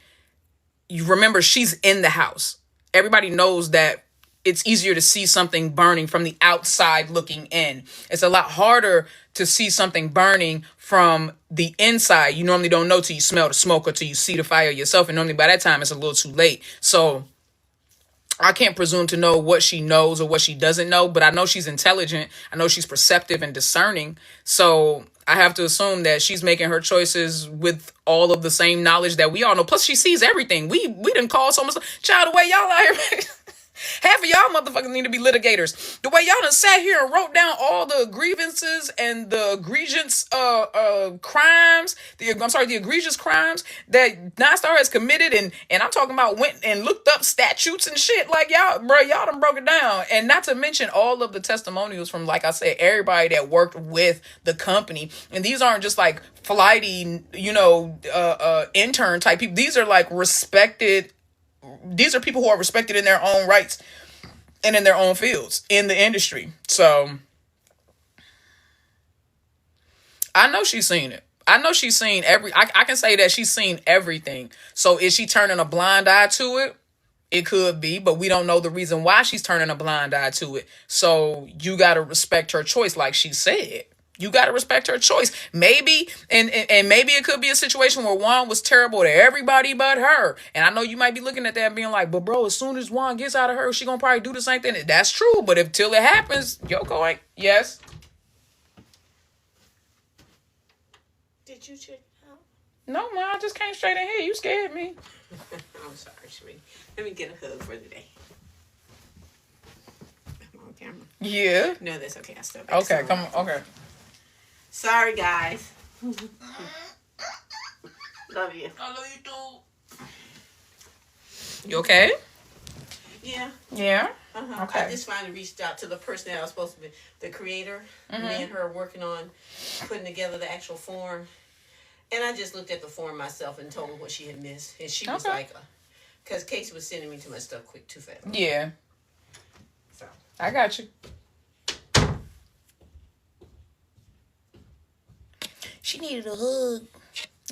You remember, she's in the house. Everybody knows that it's easier to see something burning from the outside looking in. It's a lot harder to see something burning from the inside. You normally don't know till you smell the smoke or till you see the fire yourself. And normally by that time, it's a little too late. So I can't presume to know what she knows or what she doesn't know, but I know she's intelligent. I know she's perceptive and discerning. So I have to assume that she's making her choices with all of the same knowledge that we all know. Plus, she sees everything. We didn't call so much. Child, the way y'all out here... Half of y'all motherfuckers need to be litigators. The way y'all done sat here and wrote down all the grievances and the egregious crimes, the egregious crimes that 9-Star has committed, and I'm talking about went and looked up statutes and shit. Like y'all done broke it down. And not to mention all of the testimonials from, like I said, everybody that worked with the company. And these aren't just like flighty, intern type people. These are like respected. These are people who are respected in their own rights and in their own fields in the industry. So I know she's seen it. I know she's seen I can say that she's seen everything. So is she turning a blind eye to it? It could be, but we don't know the reason why she's turning a blind eye to it. So you got to respect her choice, like she said. You got to respect her choice. Maybe, and maybe it could be a situation where Juan was terrible to everybody but her. And I know you might be looking at that and being like, but bro, as soon as Juan gets out of her, she gonna probably do the same thing. That's true, but if till it happens, Yoko ain't. Yes. Did you check out? No, man, I just came straight in here. You scared me. I'm sorry, Sheree. Let me get a hug for the day. I'm on camera. Yeah. No, that's okay. I still Okay, come on. Okay. Sorry, guys. Love you. I love you too. You okay? Yeah. Yeah. Okay. I just finally reached out to the person that I was supposed to be, the creator. Me and her working on putting together the actual form. And I just looked at the form myself and told her what she had missed. And she was like, because Casey was sending me too much stuff too fast. Yeah. So. I got you. She needed a hug.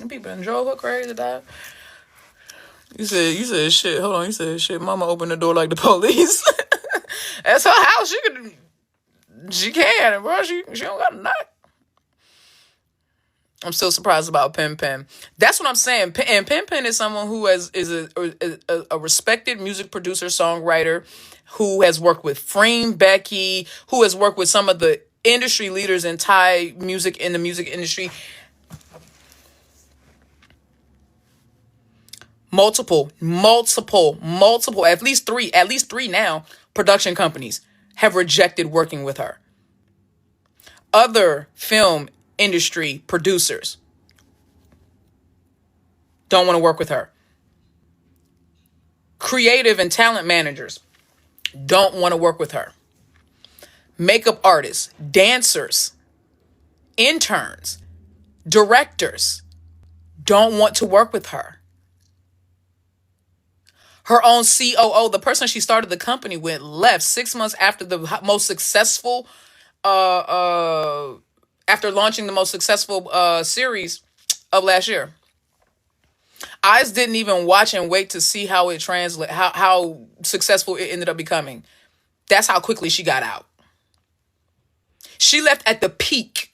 And people done drove her crazy, dog. You said shit. Hold on. You said shit. Mama opened the door like the police. That's her house. She can, bro. She don't got a knock. I'm still surprised about Pen Pen. That's what I'm saying. And Pen Pen is someone who is a respected music producer, songwriter, who has worked with Freem, Becky, who has worked with some of the industry leaders in Thai music, in the music industry. Multiple, at least three now, production companies have rejected working with her. Other film industry producers don't want to work with her. Creative and talent managers don't want to work with her. Makeup artists, dancers, interns, directors don't want to work with her. Her own COO, the person she started the company with, left 6 months after the most successful after launching the most successful series of last year. I didn't even watch and wait to see how it how successful it ended up becoming. That's how quickly she got out. She left at the peak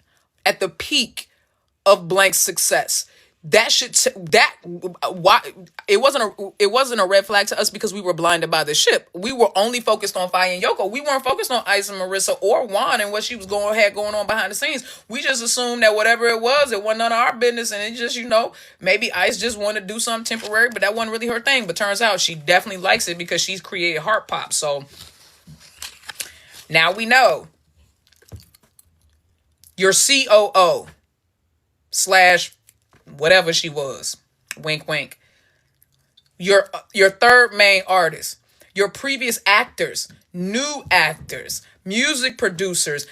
of Blank's success. Why it wasn't a red flag to us because we were blinded by the ship. We were only focused on Fai and Yoko. We weren't focused on Ice and Marissa or Juan and what she was going on behind the scenes. We just assumed that whatever it wasn't none of our business, and it just, maybe Ice just wanted to do something temporary, but that wasn't really her thing. But turns out she definitely likes it because she's created Heart Pop. So now we know your COO / whatever she was, wink, wink. Your third main artist, your previous actors, new actors, music producers,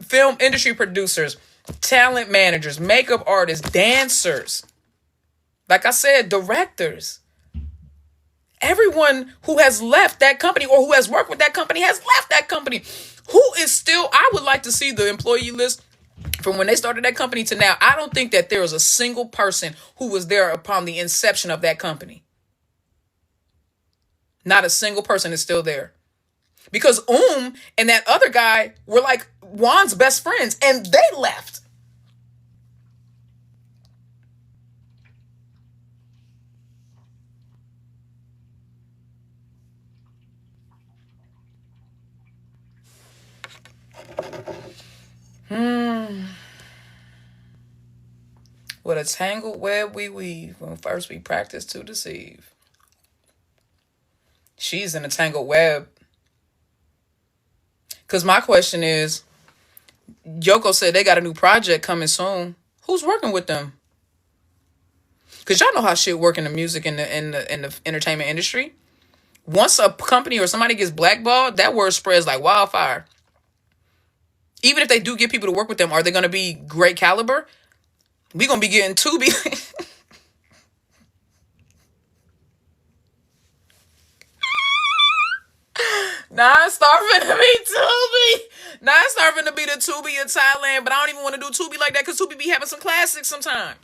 film industry producers, talent managers, makeup artists, dancers. Like I said, directors. Everyone who has left that company or who has worked with that company has left that company. Who is still, I would like to see the employee list from when they started that company to now. I don't think that there was a single person who was there upon the inception of that company. Not a single person is still there. Because and that other guy were like Juan's best friends, and they left. What a tangled web we weave when first we practice to deceive. She's in a tangled web. Because my question is, Yoko said they got a new project coming soon. Who's working with them? Because y'all know how shit work in the music and the entertainment industry. Once a company or somebody gets blackballed, that word spreads like wildfire. Even if they do get people to work with them, are they going to be great caliber? We going to be getting Non-star finna be Tubi. Now it's starting to be the Tubi in Thailand, but I don't even want to do Tubi like that because Tubi be having some classics sometimes.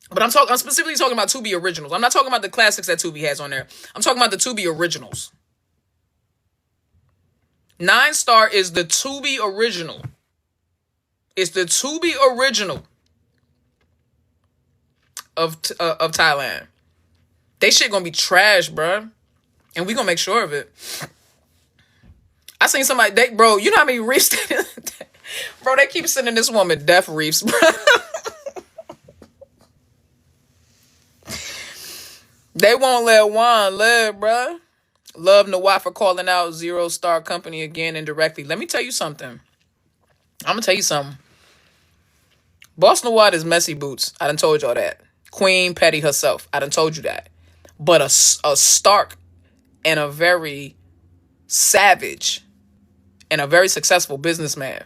But I'm specifically talking about Tubi originals. I'm not talking about the classics that Tubi has on there. I'm talking about the Tubi originals. 9-star is the Tubi original. It's the Tubi original of Thailand. They shit gonna be trash, bruh. And we gonna make sure of it. I seen somebody, bro, you know how many reefs bro, they keep sending this woman death reefs, bro. They won't let Juan live, bruh. Love Nawai for calling out 0-star company again indirectly. Let me tell you something. I'm gonna tell you something. Boss Nawai is messy boots. I done told y'all that. Queen Petty herself. I done told you that. But a stark and a very savage and a very successful businessman.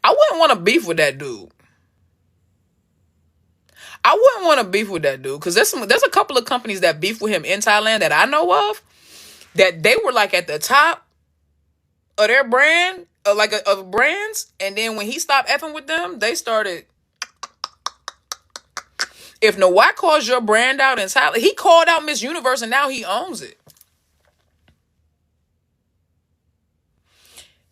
I wouldn't want to beef with that dude. I wouldn't want to beef with that dude because there's a couple of companies that beef with him in Thailand that I know of that they were like at the top of their brand, of brands, and then when he stopped effing with them, they started. If Nawai calls your brand out in Thailand, he called out Miss Universe and now he owns it.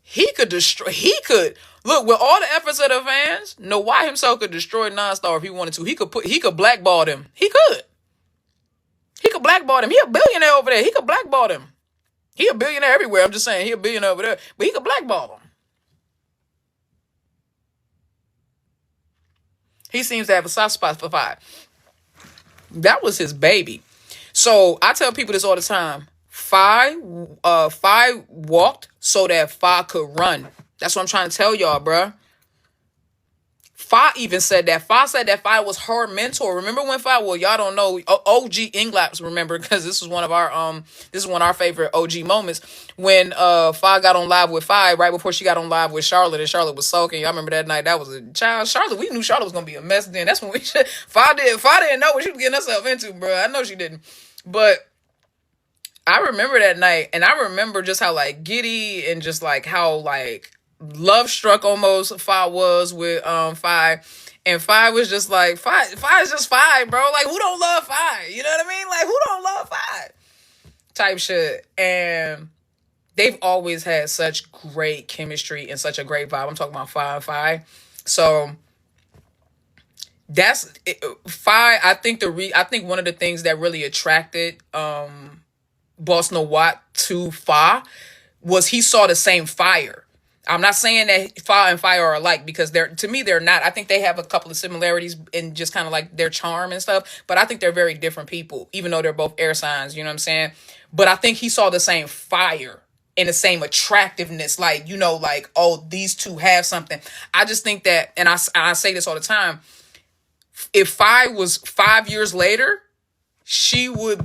He could look with all the efforts of the fans. Nawai himself could destroy 9-star if he wanted to. He could blackball them. He could blackball them. He a billionaire over there. He could blackball them. He a billionaire everywhere. I'm just saying he a billionaire over there, but he could blackball them. He seems to have a soft spot for Fi. That was his baby. So I tell people this all the time. Fi walked so that Fi could run. That's what I'm trying to tell y'all, bruh. Fi even said that. Fi said that Fi was her mentor. Remember when Fi? Well, y'all don't know. OG Inglaps remember because this is one of our favorite OG moments when Fi got on live with Fi right before she got on live with Charlotte and Charlotte was sulking. Y'all remember that night? That was a child. Charlotte. We knew Charlotte was gonna be a mess then. That's when Fi didn't know what she was getting herself into, bro. I know she didn't, but I remember that night, and I remember just how like giddy and just like how like love struck almost Fi was with Fi, and Fi was just like Fi is just Fi, bro. Like who don't love Fi? You know what I mean? Like who don't love Fi? Type shit. And they've always had such great chemistry and such a great vibe. I'm talking about Fi and Fi. So that's it. Fi. I think one of the things that really attracted Boss Nawat to Fi was he saw the same fire. I'm not saying that Fi and Fi are alike because to me they're not. I think they have a couple of similarities in just kind of like their charm and stuff, but I think they're very different people, even though they're both air signs, you know what I'm saying? But I think he saw the same fire and the same attractiveness, like, you know, like, oh, these two have something. I just think that, and I say this all the time, if Fi was 5 years later, she would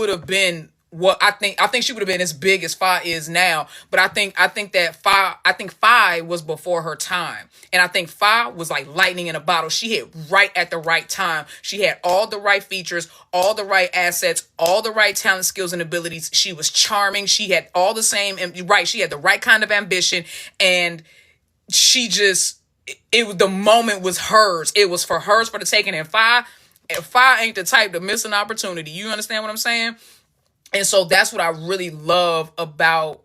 have been what I think she would have been as big as Fi is now. But I think Fi was before her time. And I think Fi was like lightning in a bottle. She hit right at the right time. She had all the right features, all the right assets, all the right talent, skills, and abilities. She was charming. She had all the same, right. She had the right kind of ambition. And she just, the moment was hers. It was for hers for the taking. And Fi ain't the type to miss an opportunity. You understand what I'm saying? And so that's what I really love about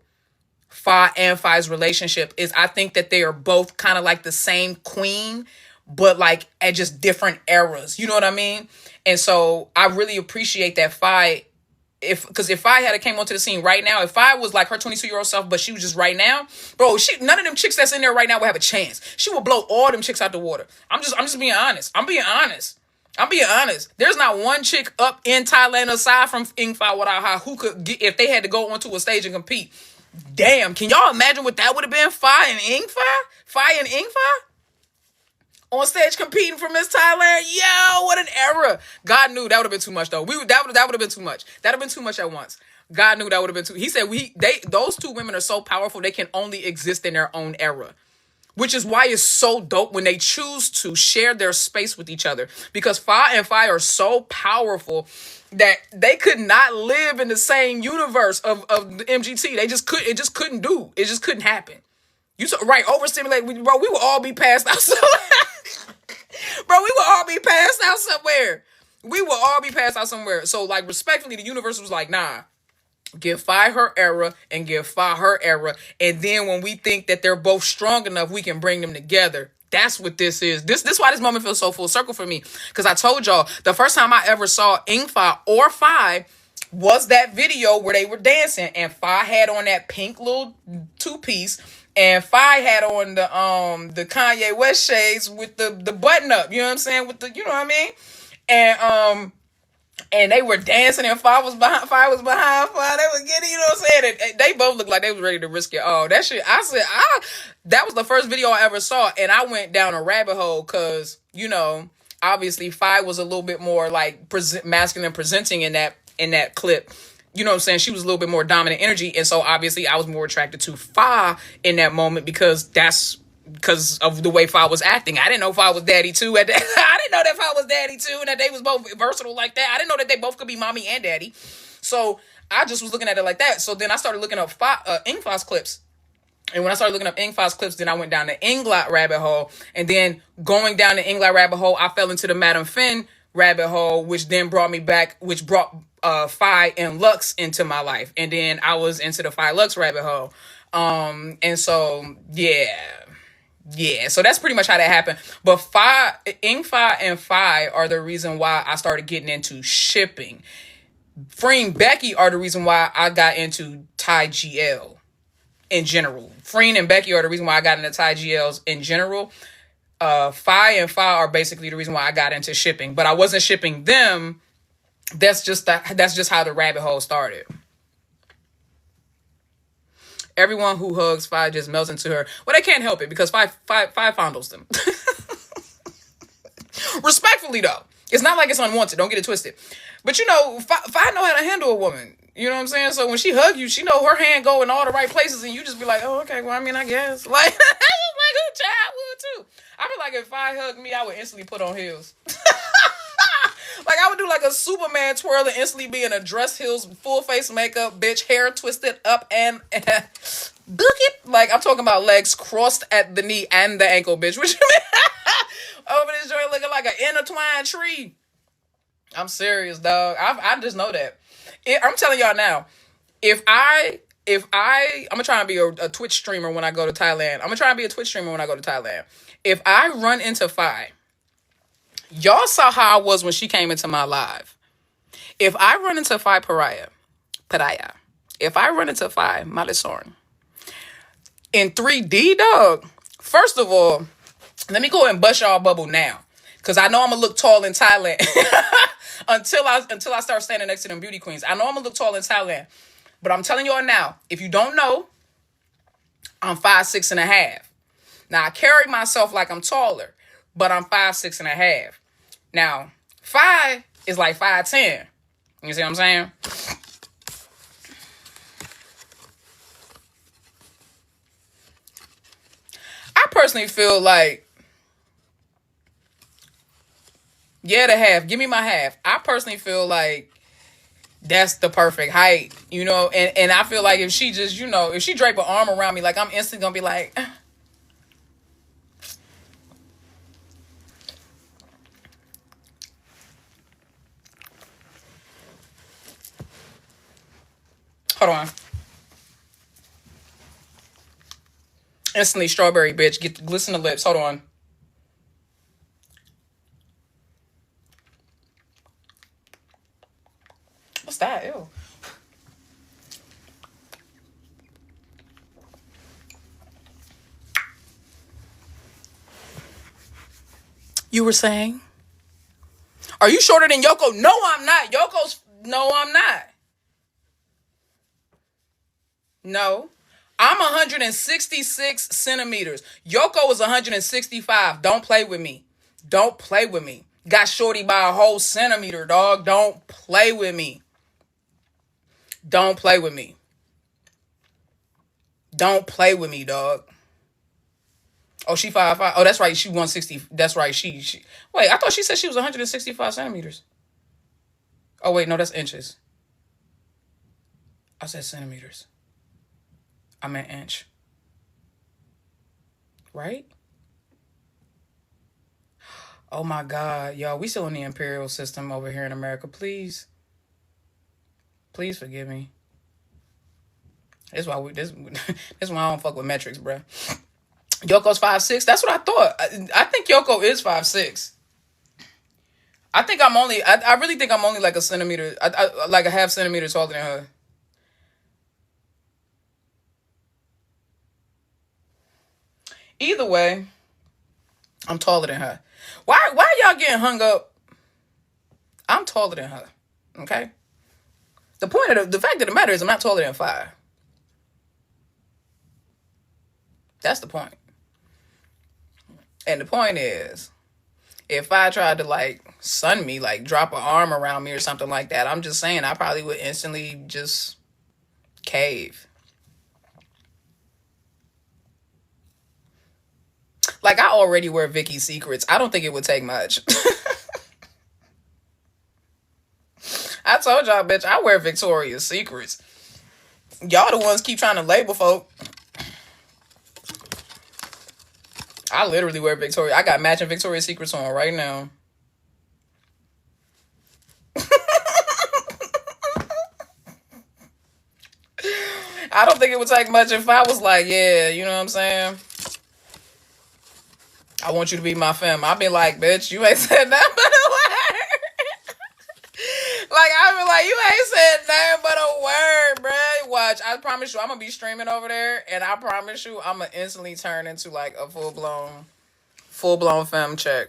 Fi and Fi's relationship is I think that they are both kind of like the same queen, but like at just different eras. You know what I mean? And so I really appreciate that Fi, because if Fi had came onto the scene right now, if Fi was like her 22-year-old self, but she was just right now, bro, none of them chicks that's in there right now would have a chance. She would blow all them chicks out the water. I'm just being honest. I'm being honest. There's not one chick up in Thailand aside from Ingfa Wadaha who could get, if they had to go onto a stage and compete. Damn, can y'all imagine what that would have been? Fi and Ingfa on stage competing for Miss Thailand. Yo, what an era! God knew that would have been too much though. That would have been too much. That'd have been too much at once. God knew that would have been too. He said those two women are so powerful they can only exist in their own era. which is why it's so dope when they choose to share their space with each other, because Fi and Fi are so powerful that they could not live in the same universe of the MGT. It just couldn't happen. Right, overstimulated, bro, we will all be passed out somewhere. Bro, we will all be passed out somewhere. So, like, respectfully, the universe was like, nah, give Fi her era and give Fi her era. And then when we think that they're both strong enough, we can bring them together. That's what this is. This why this moment feels so full circle for me. Because I told y'all, the first time I ever saw Ingfa or Fi was that video where they were dancing. And Fi had on that pink little two-piece. And Fi had on the Kanye West shades with the button up. You know what I'm saying? With the, you know what I mean? And they were dancing, and Fi was behind Fi. They were getting, you know what I'm saying? And they both looked like they was ready to risk it all. That shit, I said, that was the first video I ever saw, and I went down a rabbit hole because, you know, obviously Fi was a little bit more like masculine presenting in that clip. You know what I'm saying? She was a little bit more dominant energy, and so obviously I was more attracted to Fi in that moment because of the way Fi was acting. I didn't know Fi was daddy too. I didn't know that Fi was daddy too, and that they was both versatile like that. I didn't know that they both could be mommy and daddy. So I just was looking at it like that. So then I started looking up Ingfa's clips. And when I started looking up Ingfa's clips, then I went down the Inglot rabbit hole. And then going down the Inglot rabbit hole, I fell into the Madam Finn rabbit hole, which then brought me back, which brought Fi and Lux into my life. And then I was into the Fi Lux rabbit hole. And so, yeah, so that's pretty much how that happened. But Ingfa and Fi are the reason why I started getting into shipping. Free and Becky are the reason why I got into Thai GL in general. Free and Becky are the reason why I got into Thai GLs in general. Fi and Fi are basically the reason why I got into shipping. But I wasn't shipping them. That's just how the rabbit hole started. Everyone who hugs Fi just melts into her. Well, they can't help it because Fi fondles them. Respectfully, though. It's not like it's unwanted. Don't get it twisted. But, you know, Fi know how to handle a woman. You know what I'm saying? So when she hug you, she know her hand go in all the right places, and you just be like, oh, okay, well, I mean, I guess. Like, like who child would, too. I feel like if Fi hugged me, I would instantly put on heels. Like, I would do like a Superman twirl and instantly be in a dress, heels, full face makeup, bitch, hair twisted up and book it. Like, I'm talking about legs crossed at the knee and the ankle, bitch. What you mean? Over this joint looking like an intertwined tree. I'm serious, dog. I just know that. I'm telling y'all now, I'm gonna try and be a Twitch streamer when I go to Thailand. If I run into Fi, y'all saw how I was when she came into my live. If I run into Fi Pariah, if I run into Fi Malisorn in 3D, dog, first of all, let me go and bust y'all bubble now. Because I know I'm going to look tall in Thailand until I start standing next to them beauty queens. I know I'm going to look tall in Thailand. But I'm telling y'all now, if you don't know, I'm 5'6.5". Now, I carry myself like I'm taller, but I'm 5'6.5". Now, Fi is like 5'10". You see what I'm saying? I personally feel like, yeah, the half. Give me my half. I personally feel like that's the perfect height, you know? And I feel like if she just, you know, if she drape her arm around me, like, I'm instantly gonna be like, hold on. Instantly strawberry, bitch. Get the glisten the lips. Hold on. What's that? Ew. You were saying? Are you shorter than Yoko? No, I'm not. No, I'm not. No. I'm 166 centimeters. Yoko is 165. Don't play with me. Don't play with me. Got shorty by a whole centimeter, dog. Don't play with me. Don't play with me. Don't play with me, dog. Oh, she 5'5". Oh, that's right. She 160. That's right. She. Wait, I thought she said she was 165 centimeters. Oh, wait, no, that's inches. I said centimeters. I meant inch. Right? Oh my God, y'all, we still in the imperial system over here in America. Please forgive me. This is why this is why I don't fuck with metrics, bruh. Yoko's 5'6". That's what I thought. I think Yoko is 5'6". I think I'm only. I really think I'm only like a centimeter. Like a half centimeter taller than her. Either way, I'm taller than her. Why y'all getting hung up? I'm taller than her. Okay. The fact of the matter is I'm not taller than 5. That's the point. And the point is, if I tried to like sun me, like drop an arm around me or something like that, I'm just saying I probably would instantly just cave. Like I already wear Vicky's Secrets. I don't think it would take much. I told y'all, bitch, I wear Victoria's Secrets. Y'all the ones keep trying to label folk. I literally wear Victoria. I got matching Victoria's Secrets on right now. I don't think it would take much if I was like, yeah, you know what I'm saying? I want you to be my femme. I'd be like, bitch, you ain't said nothing but a word. Like, I'd be like, you ain't said nothing but a word, bruh. Watch, I promise you, I'm going to be streaming over there, and I promise you, I'm going to instantly turn into, like, a full-blown femme check.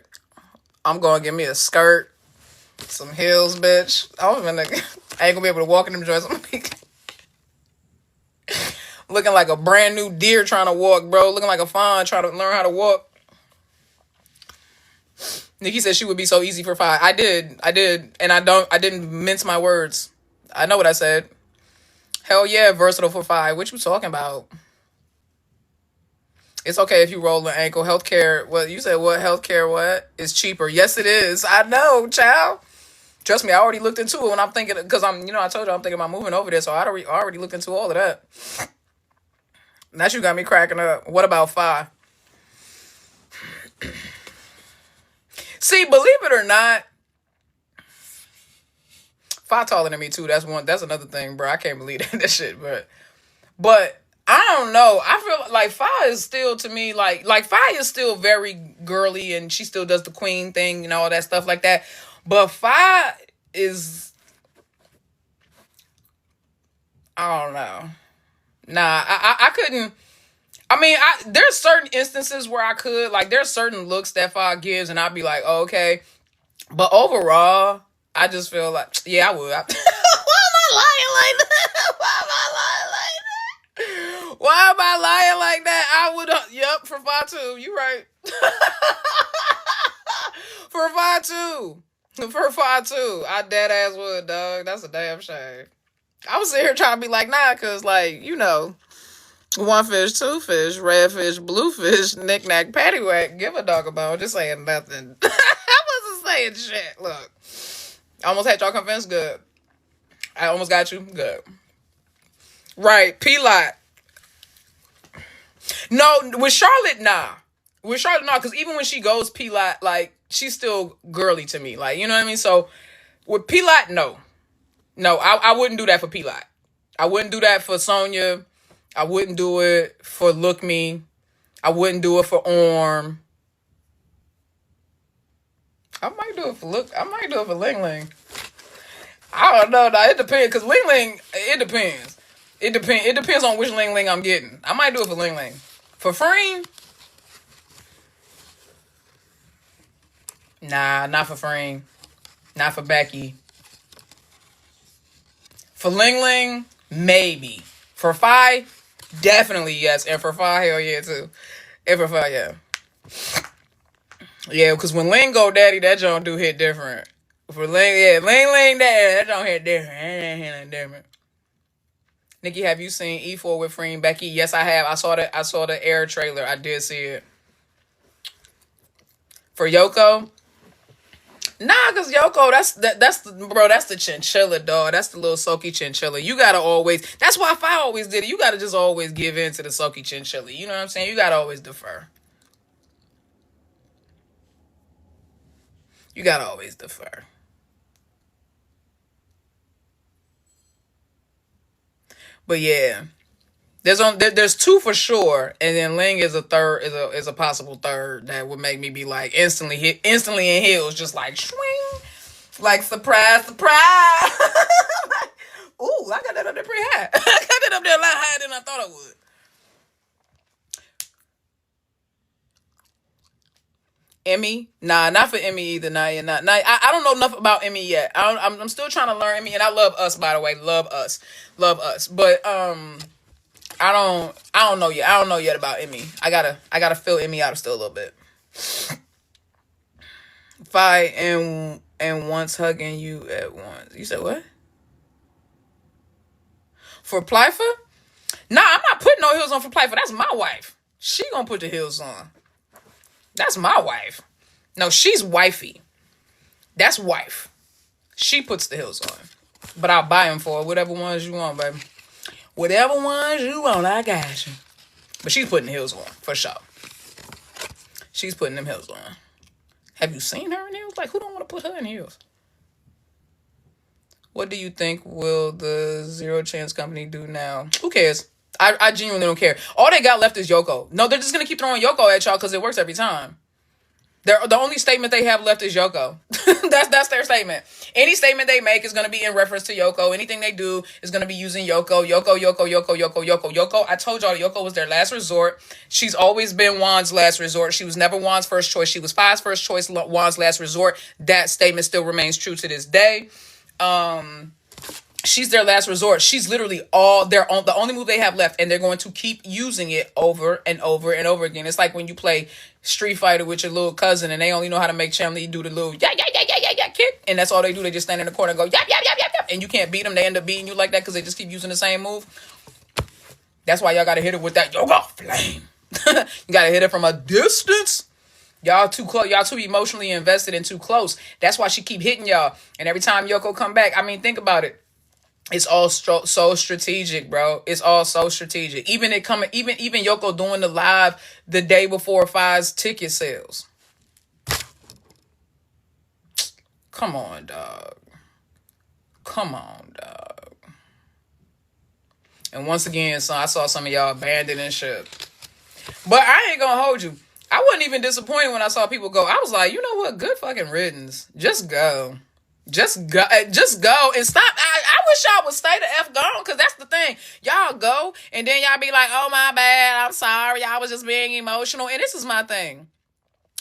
I'm going to give me a skirt, some heels, bitch. I ain't going to be able to walk in them joints. I'm going to be looking like a brand new deer trying to walk, bro. Looking like a fawn trying to learn how to walk. Nikki said she would be so easy for 5. I did. And I didn't mince my words. I know what I said. Hell yeah, versatile for 5. What you talking about? It's okay if you roll an ankle. Healthcare, what you said, what? Healthcare, what? Is cheaper. Yes, it is. I know, child. Trust me, I already looked into it when I'm thinking, because I told you I'm thinking about moving over there, so I already looked into all of that. Now you got me cracking up. What about 5? See, believe it or not, 5 taller than me too. That's another thing, bro. I can't believe that shit, but I don't know. I feel like 5 is still to me like 5 is still very girly, and she still does the queen thing, all that stuff like that. But 5 is, I don't know. Nah, I couldn't. I mean, there's certain instances where I could, like, there's certain looks that 5 gives, and I'd be like, oh, okay. But overall, I just feel like, yeah, I would. Why am I lying like that? Why am I lying like that? I would, yep, for 5 too. You right. For 5 too. For 5 too. I dead ass would, dog. That's a damn shame. I was sitting here trying to be like, nah, because, like, 1 fish, 2 fish, red fish, blue fish, knick-knack, paddywhack, give a dog a bone, just saying nothing. I wasn't saying shit. Look, I almost had y'all convinced. Good. I almost got you. Good. Right, P-Lot. No, with Charlotte, nah. With Charlotte, nah, because even when she goes P-Lot, like, she's still girly to me. Like, you know what I mean? So, with P-Lot, no. No, I wouldn't do that for P-Lot. I wouldn't do that for Sonia. I wouldn't do it for Look Me. I wouldn't do it for Orm. I might do it for Ling Ling. I don't know. It depends. Because Ling Ling, it depends. It depends on which Ling Ling I'm getting. I might do it for Ling Ling. For Freen? Nah, not for Freen. Not for Becky. For Ling Ling, maybe. For Fi, definitely yes. And for Fi, hell yeah too. And for Fi, yeah. Yeah, because when Ling go daddy, that joint do hit different. For Ling, yeah, Ling daddy, that don't hit different. That hit different. Nikki, have you seen E4 with Freen Becky? Yes, I have. I saw the Air trailer. I did see it. For Yoko. Nah, cause Yoko, that's the chinchilla, dog. That's the little sulky chinchilla. You gotta always. That's why if I always did it, you gotta just always give in to the sulky chinchilla. You know what I'm saying? You gotta always defer. You gotta always defer. But yeah, there's two for sure, and then Ling is a third, is a possible third that would make me be like instantly in heels, just like swing, like surprise, surprise. Ooh, I got that up there pretty high. I got that up there a lot higher than I thought I would. Emmy? Nah, not for Emmy either. Nah, yeah, not. Nah, I don't know enough about Emmy yet. I'm still trying to learn Emmy, and I love Us, by the way. Love Us. But I don't know yet. I don't know yet about Emmy. I gotta fill Emmy out still a little bit. Fight and once hugging you at once. You said what? For Plyfa? Nah, I'm not putting no heels on for Plyfa. That's my wife. She gonna put the heels on. That's my wife. No, she's wifey. That's wife. She puts the heels on. But I'll buy them for her. Whatever ones you want, baby. Whatever ones you want, I got you. But she's putting the heels on, for sure. She's putting them heels on. Have you seen her in heels? Like, who don't want to put her in heels? What do you think will the Zero Chance Company do now? Who cares? I genuinely don't care. All they got left is Yoko. No, they're just going to keep throwing Yoko at y'all because it works every time. The only statement they have left is Yoko. That's their statement. Any statement they make is going to be in reference to Yoko. Anything they do is going to be using Yoko. Yoko. I told y'all Yoko was their last resort. She's always been Juan's last resort. She was never Juan's first choice. She was Fi's first choice, Juan's last resort. That statement still remains true to this day. She's their last resort. She's literally the only move they have left, and they're going to keep using it over and over and over again. It's like when you play Street Fighter with your little cousin, and they only know how to make Chun-Li do the little yeah kick, and that's all they do. They just stand in the corner and go yeah, and you can't beat them. They end up beating you like that because they just keep using the same move. That's why y'all gotta hit it with that yoga flame. You gotta hit it from a distance. Y'all too close. Y'all too emotionally invested and too close. That's why she keep hitting y'all. And every time Yoko come back, I mean, think about it. It's all so strategic, bro. It's all so strategic. Even Yoko doing the live the day before Fi's ticket sales. Come on, dog. And once again, so I saw some of y'all abandoning ship. But I ain't gonna hold you. I wasn't even disappointed when I saw people go. I was like, you know what? Good fucking riddance. Just go. Just go and stop. I wish y'all would stay the F gone, because that's the thing. Y'all go and then y'all be like, oh my bad, I'm sorry, I was just being emotional. And this is my thing.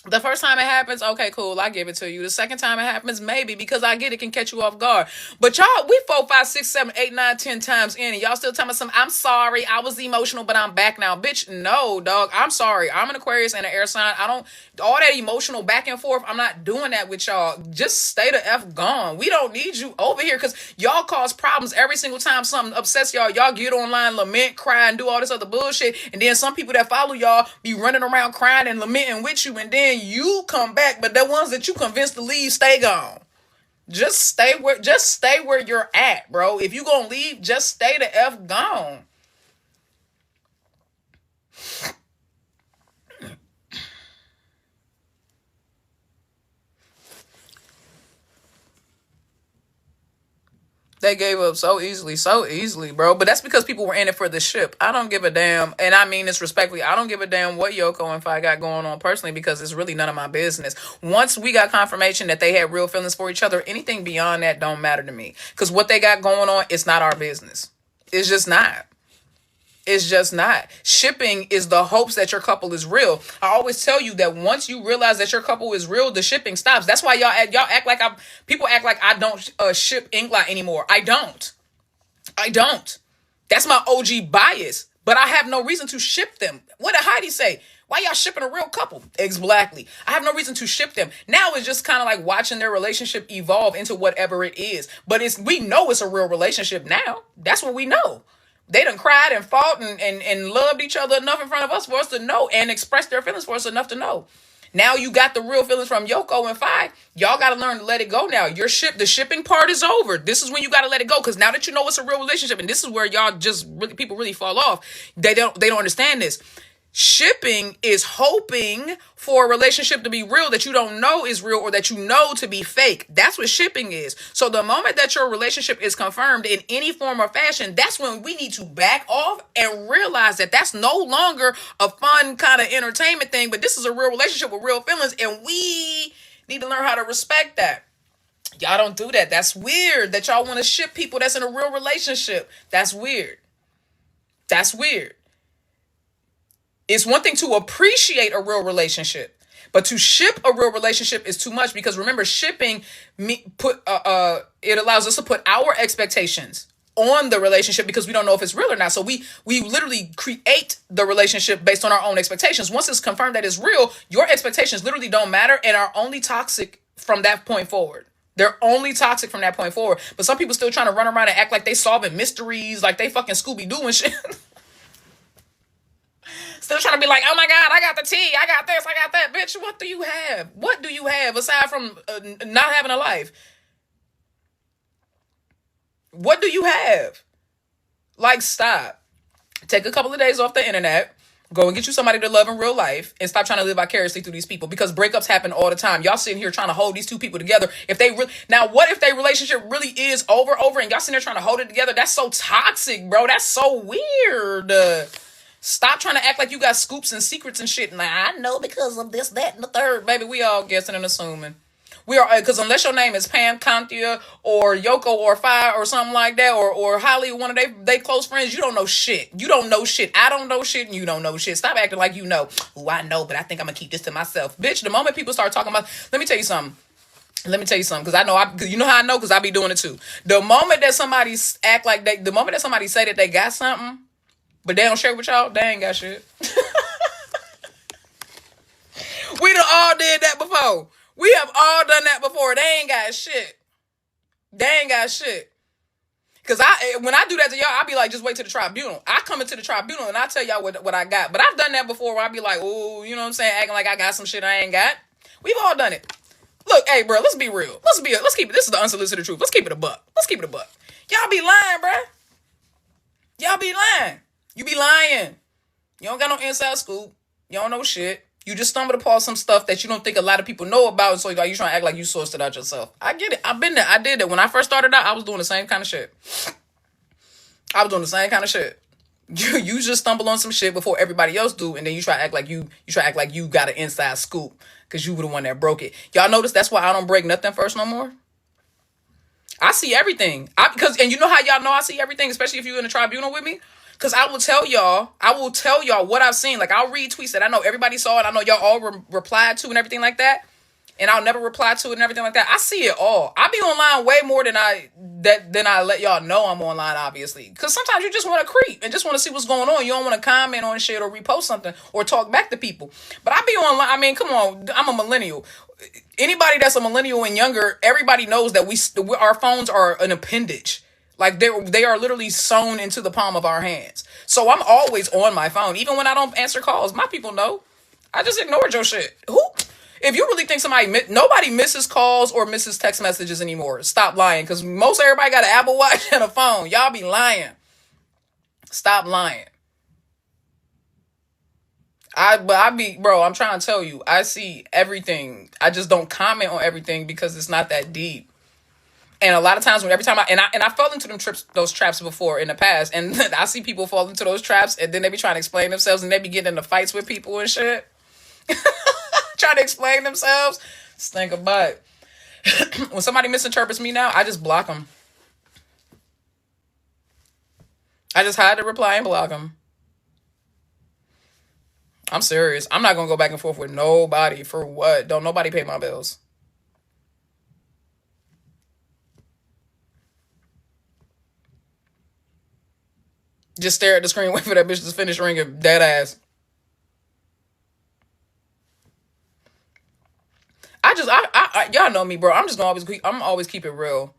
The first time it happens, okay, cool, I give it to you. The second time it happens, maybe, because I get it can catch you off guard. But y'all, we 4, 5, 6, 7, 8, 9, 10 times in, and y'all still telling me something. I'm sorry, I was emotional, but I'm back now. Bitch, no, dog. I'm sorry. I'm an Aquarius and an air sign. I don't, all that emotional back and forth, I'm not doing that with y'all. Just stay the F gone. We don't need you over here, because y'all cause problems every single time something upsets y'all. Y'all get online, lament, cry, and do all this other bullshit. And then some people that follow y'all be running around crying and lamenting with you, and then you come back, but the ones that you convinced to leave, stay gone. Just stay where you're at, bro. If you gonna leave, just stay the F gone. They gave up so easily, bro. But that's because people were in it for the ship. I don't give a damn. And I mean this respectfully. I don't give a damn what Yoko and Fi got going on personally, because it's really none of my business. Once we got confirmation that they had real feelings for each other, anything beyond that don't matter to me. Because what they got going on, it's not our business. It's just not. It's just not. Shipping is the hopes that your couple is real. I always tell you that once you realize that your couple is real, the shipping stops. That's why y'all act like people act like I don't ship Inkla anymore. I don't. That's my OG bias. But I have no reason to ship them. What did Heidi say? Why y'all shipping a real couple? Exactly. I have no reason to ship them. Now it's just kind of like watching their relationship evolve into whatever it is. But we know it's a real relationship now. That's what we know. They done cried and fought and loved each other enough in front of us for us to know, and expressed their feelings for us enough to know. Now you got the real feelings from Yoko and Fi. Y'all got to learn to let it go now. The shipping part is over. This is when you got to let it go, because now that you know it's a real relationship, and this is where y'all just really, people really fall off. They don't understand this. Shipping is hoping for a relationship to be real that you don't know is real, or that you know to be fake. That's what shipping is. So the moment that your relationship is confirmed in any form or fashion, that's when we need to back off and realize that that's no longer a fun kind of entertainment thing, but this is a real relationship with real feelings, and we need to learn how to respect that. Y'all don't do that. That's weird that y'all want to ship people that's in a real relationship. That's weird. That's weird. It's one thing to appreciate a real relationship, but to ship a real relationship is too much, because remember, shipping it allows us to put our expectations on the relationship because we don't know if it's real or not. So we literally create the relationship based on our own expectations. Once it's confirmed that it's real, your expectations literally don't matter and are only toxic from that point forward. They're only toxic from that point forward. But some people still trying to run around and act like they solving mysteries, like they fucking Scooby-Doo and shit. Still trying to be like, oh my God, I got the tea, I got this, I got that. Bitch, what do you have? What do you have aside from not having a life? What do you have? Like, stop. Take a couple of days off the internet. Go and get you somebody to love in real life, and stop trying to live vicariously through these people, because breakups happen all the time. Y'all sitting here trying to hold these two people together. Now, what if their relationship really is over, and y'all sitting there trying to hold it together? That's so toxic, bro. That's so weird. Stop trying to act like you got scoops and secrets and shit. Nah, I know because of this, that, and the third. Baby, we all guessing and assuming. We are, because unless your name is Pam, Contia, or Yoko, or Fi, or something like that, or Holly, one of they close friends, you don't know shit. You don't know shit. I don't know shit, and you don't know shit. Stop acting like you know. Oh, I know, but I think I'm gonna keep this to myself. Bitch, the moment people start talking about, let me tell you something, because I know, you know how I know, because I be doing it too. The moment that somebody the moment that somebody say that they got something, but they don't share with y'all, they ain't got shit. We done all did that before. We have all done that before. They ain't got shit. They ain't got shit. Because when I do that to y'all, I be like, just wait till the tribunal. I come into the tribunal and I tell y'all what I got. But I've done that before where I be like, oh, you know what I'm saying? Acting like I got some shit I ain't got. We've all done it. Look, hey, bro, let's be real. Let's keep it. This is the unsolicited truth. Let's keep it a buck. Y'all be lying, bro. Y'all be lying. You be lying. You don't got no inside scoop. You don't know shit. You just stumbled upon some stuff that you don't think a lot of people know about, so you trying to act like you sourced it out yourself. I get it. I've been there. I did it. When I first started out, I was doing the same kind of shit. You just stumble on some shit before everybody else do, and then you try to act like you got an inside scoop because you were the one that broke it. Y'all notice that's why I don't break nothing first no more? I see everything. And you know how y'all know I see everything, especially if you're in the tribunal with me? Because I will tell y'all what I've seen. Like, I'll read tweets that I know everybody saw it. I know y'all all replied to and everything like that. And I'll never reply to it and everything like that. I see it all. I be online way more than I let y'all know I'm online, obviously. Because sometimes you just want to creep and just want to see what's going on. You don't want to comment on shit or repost something or talk back to people. But I be online. I mean, come on. I'm a millennial. Anybody that's a millennial and younger, everybody knows that our phones are an appendage. Like, they are literally sewn into the palm of our hands. So I'm always on my phone. Even when I don't answer calls, my people know. I just ignored your shit. If you really think nobody misses calls or misses text messages anymore, stop lying. Because most everybody got an Apple Watch and a phone. Y'all be lying. Stop lying. I'm trying to tell you, I see everything. I just don't comment on everything because it's not that deep. And a lot of times, I fell into those traps before in the past, and I see people fall into those traps, and then they be trying to explain themselves, and they be getting into fights with people and shit, trying to explain themselves. Just think about it. When somebody misinterprets me now, I just block them. I just hide the reply and block them. I'm serious. I'm not gonna go back and forth with nobody for what? Don't nobody pay my bills. Just stare at the screen, wait for that bitch to finish ringing, dead ass. Y'all know me, bro. I'm always keep it real.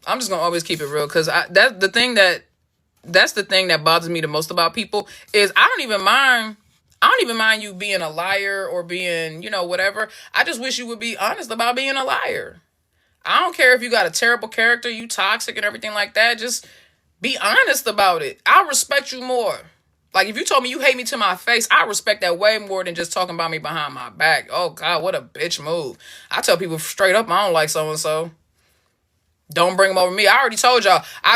I'm just gonna always keep it real, because that's the thing that bothers me the most about people is I don't even mind. I don't even mind you being a liar or being, whatever. I just wish you would be honest about being a liar. I don't care if you got a terrible character, you toxic and everything like that. Just be honest about it. I respect you more. Like, if you told me you hate me to my face, I respect that way more than just talking about me behind my back. Oh, God, what a bitch move. I tell people straight up I don't like so-and-so. Don't bring them over me. I already told y'all. I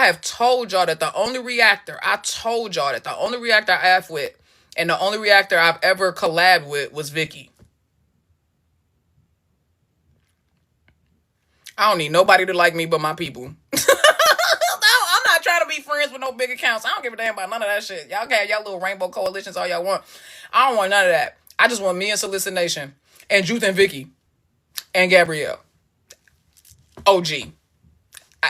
have told y'all that the only reactor I F with and the only reactor I've ever collabed with was Vicky. I don't need nobody to like me but my people. I'm not trying to be friends with no big accounts. I don't give a damn about none of that shit. Y'all can have y'all little rainbow coalitions all y'all want. I don't want none of that. I just want me and Solicit Nation and Juth and Vicky and Gabrielle. OG.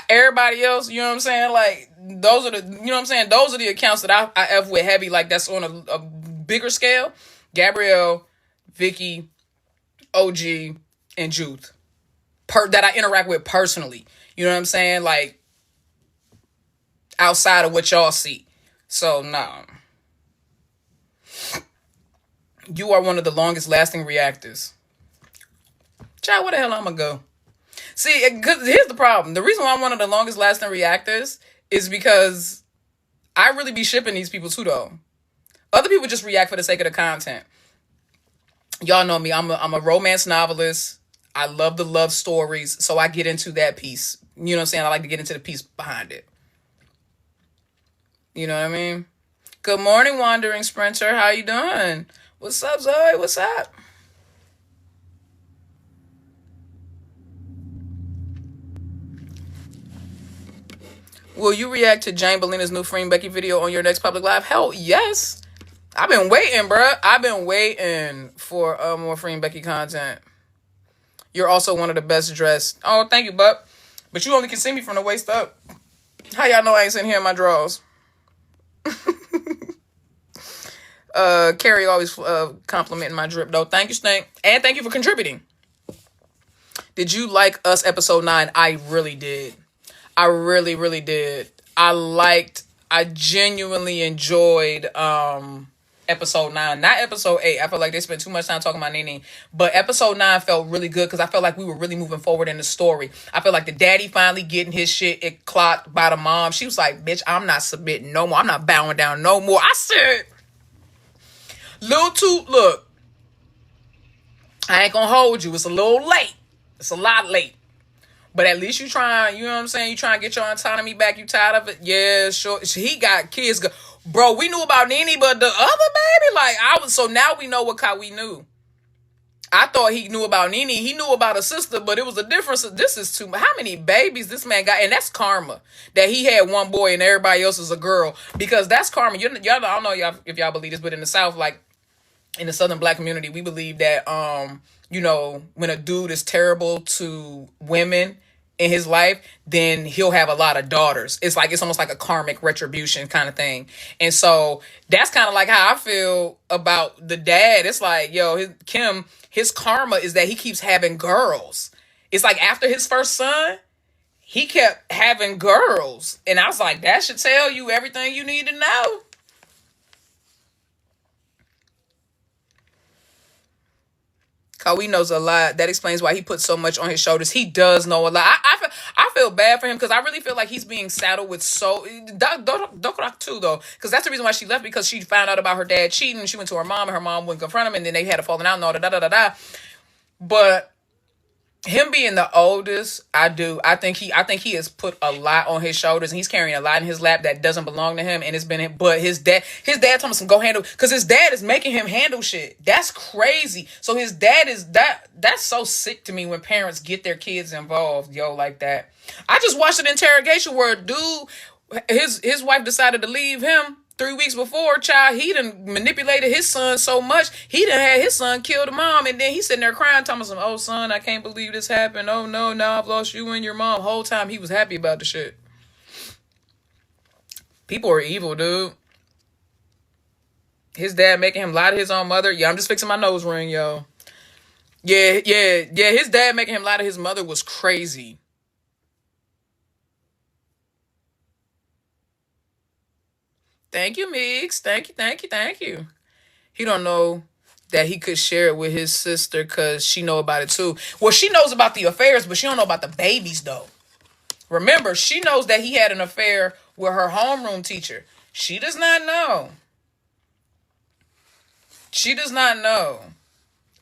Everybody else, you know what I'm saying? Like, those are the, you know what I'm saying? Those are the accounts that I F with heavy, like that's on a bigger scale. Gabrielle, Vicky, OG, and Juth. That I interact with personally. You know what I'm saying? Like, outside of what y'all see. So, no. You are one of the longest lasting reactors. Child, where the hell I'm gonna go? See, because here's the problem. The reason why I'm one of the longest lasting reactors is because I really be shipping these people too, though. Other people just react for the sake of the content. Y'all know me. I'm a romance novelist. I love the love stories, so I get into that piece. You know what I'm saying? I like to get into the piece behind it. You know what I mean? Good morning, Wandering Sprinter. How you doing? What's up, Zoe? What's up? Will you react to Jane Bellina's new Free Becky video on your next public live? Hell, yes. I've been waiting, bruh. I've been waiting for more Free Becky content. You're also one of the best dressed. Oh, thank you, bub. But you only can see me from the waist up. How y'all know I ain't sitting here in my drawers? Carrie always complimenting my drip, though. Thank you, Stink. And thank you for contributing. Did you like Us episode 9? I really did. I really, really did. I genuinely enjoyed episode 9. Not episode 8. I feel like they spent too much time talking about Nene. But episode 9 felt really good because I felt like we were really moving forward in the story. I feel like the daddy finally getting his shit clocked by the mom. She was like, bitch, I'm not submitting no more. I'm not bowing down no more. I said, look, I ain't gonna hold you. It's a little late. It's a lot late. But at least you trying, you know what I'm saying? You trying to get your autonomy back. You tired of it? Yeah, sure. He got kids. Bro, we knew about Nene, but the other baby, so now we know what we knew. I thought he knew about Nene. He knew about a sister, but it was a difference. This is too much. How many babies this man got? And that's karma. That he had one boy and everybody else is a girl. Because that's karma. Y'all, I don't know if y'all believe this, but in the South, like, in the Southern Black community, we believe that, when a dude is terrible to women in his life, then he'll have a lot of daughters. It's almost like a karmic retribution kind of thing. And so that's kind of like how I feel about the dad. It's like, his karma is that he keeps having girls. It's like after his first son, he kept having girls. And I was like, that should tell you everything you need to know. Kawi knows a lot. That explains why he puts so much on his shoulders. He does know a lot. I feel bad for him because I really feel like he's being saddled with Dokrak too, though. Because that's the reason why she left, because she found out about her dad cheating. She went to her mom and her mom wouldn't confront him, and then they had a falling out and all that. But him being the oldest, I think he has put a lot on his shoulders, and he's carrying a lot in his lap that doesn't belong to him. And it's been, but his dad told him go handle, because his dad is making him handle shit. That's crazy. So his dad is that's so sick to me when parents get their kids involved, like that. I just watched an interrogation where a dude, his wife decided to leave him 3 weeks before, child. He done manipulated his son so much, he done had his son kill the mom, and then he's sitting there crying, telling him, oh son, I can't believe this happened. Oh no, now I've lost you and your mom. Whole time he was happy about the shit. People are evil, dude. His dad making him lie to his own mother. Yeah, I'm just fixing my nose ring, yo. Yeah, his dad making him lie to his mother was crazy. Thank you, Meeks. Thank you. He don't know that he could share it with his sister because she know about it too. Well, she knows about the affairs, but she don't know about the babies though. Remember, she knows that he had an affair with her homeroom teacher. She does not know. She does not know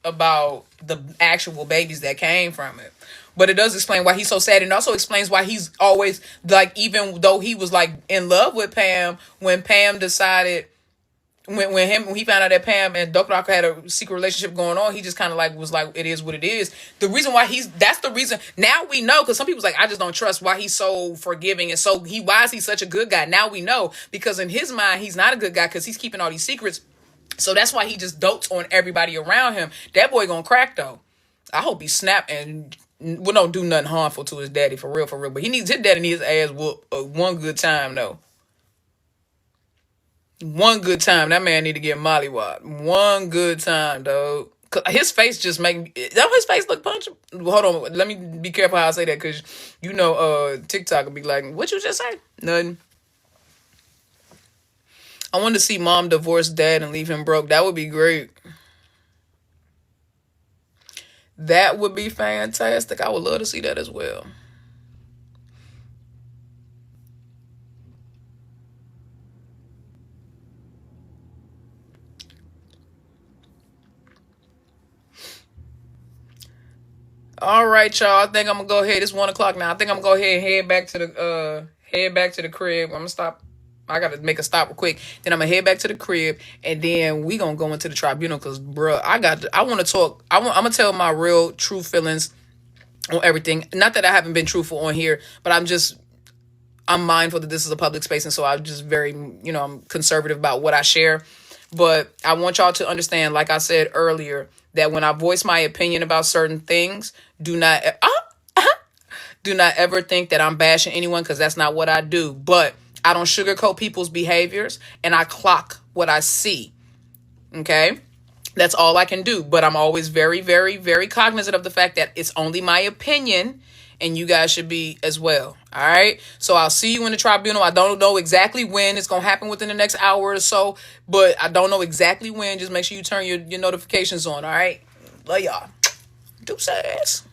about the actual babies that came from it. But it does explain why he's so sad, and also explains why he's always like, even though he was like in love with Pam, when Pam decided, when he found out that Pam and Dr. had a secret relationship going on, he just kind of like was like, it is what it is. The reason why that's the reason now we know, because some people's like, I just don't trust why he's so forgiving and why is he such a good guy? Now we know, because in his mind he's not a good guy because he's keeping all these secrets. So that's why he just dotes on everybody around him. That boy gonna crack though. I hope he snap and don't do nothing harmful to his daddy, for real. But his daddy needs his ass whoop one good time though. One good time. That man need to get mollywopped. One good time, dog. His face just make me... Don't his face look punchable? Hold on. Let me be careful how I say that, because TikTok will be like, what you just say? Nothing. I want to see mom divorce dad and leave him broke. That would be great. That would be fantastic. I would love to see that as well. All right, y'all. I think I'm gonna go ahead. It's 1:00 now. I think I'm gonna go ahead and head back to the crib. I'm gonna stop. I gotta make a stop real quick. Then I'm gonna head back to the crib, and then we gonna go into the tribunal. Cause, bruh, I want to talk. I'm gonna tell my real, true feelings on everything. Not that I haven't been truthful on here, but I'm mindful that this is a public space, and so I'm just very, I'm conservative about what I share. But I want y'all to understand, like I said earlier, that when I voice my opinion about certain things, do not ever think that I'm bashing anyone, because that's not what I do. But I don't sugarcoat people's behaviors, and I clock what I see. Okay? That's all I can do. But I'm always very, very, very cognizant of the fact that it's only my opinion, and you guys should be as well. All right. So I'll see you in the tribunal. I don't know exactly when. It's going to happen within the next hour or so, but I don't know exactly when. Just make sure you turn your notifications on. All right. Love y'all. Deuces.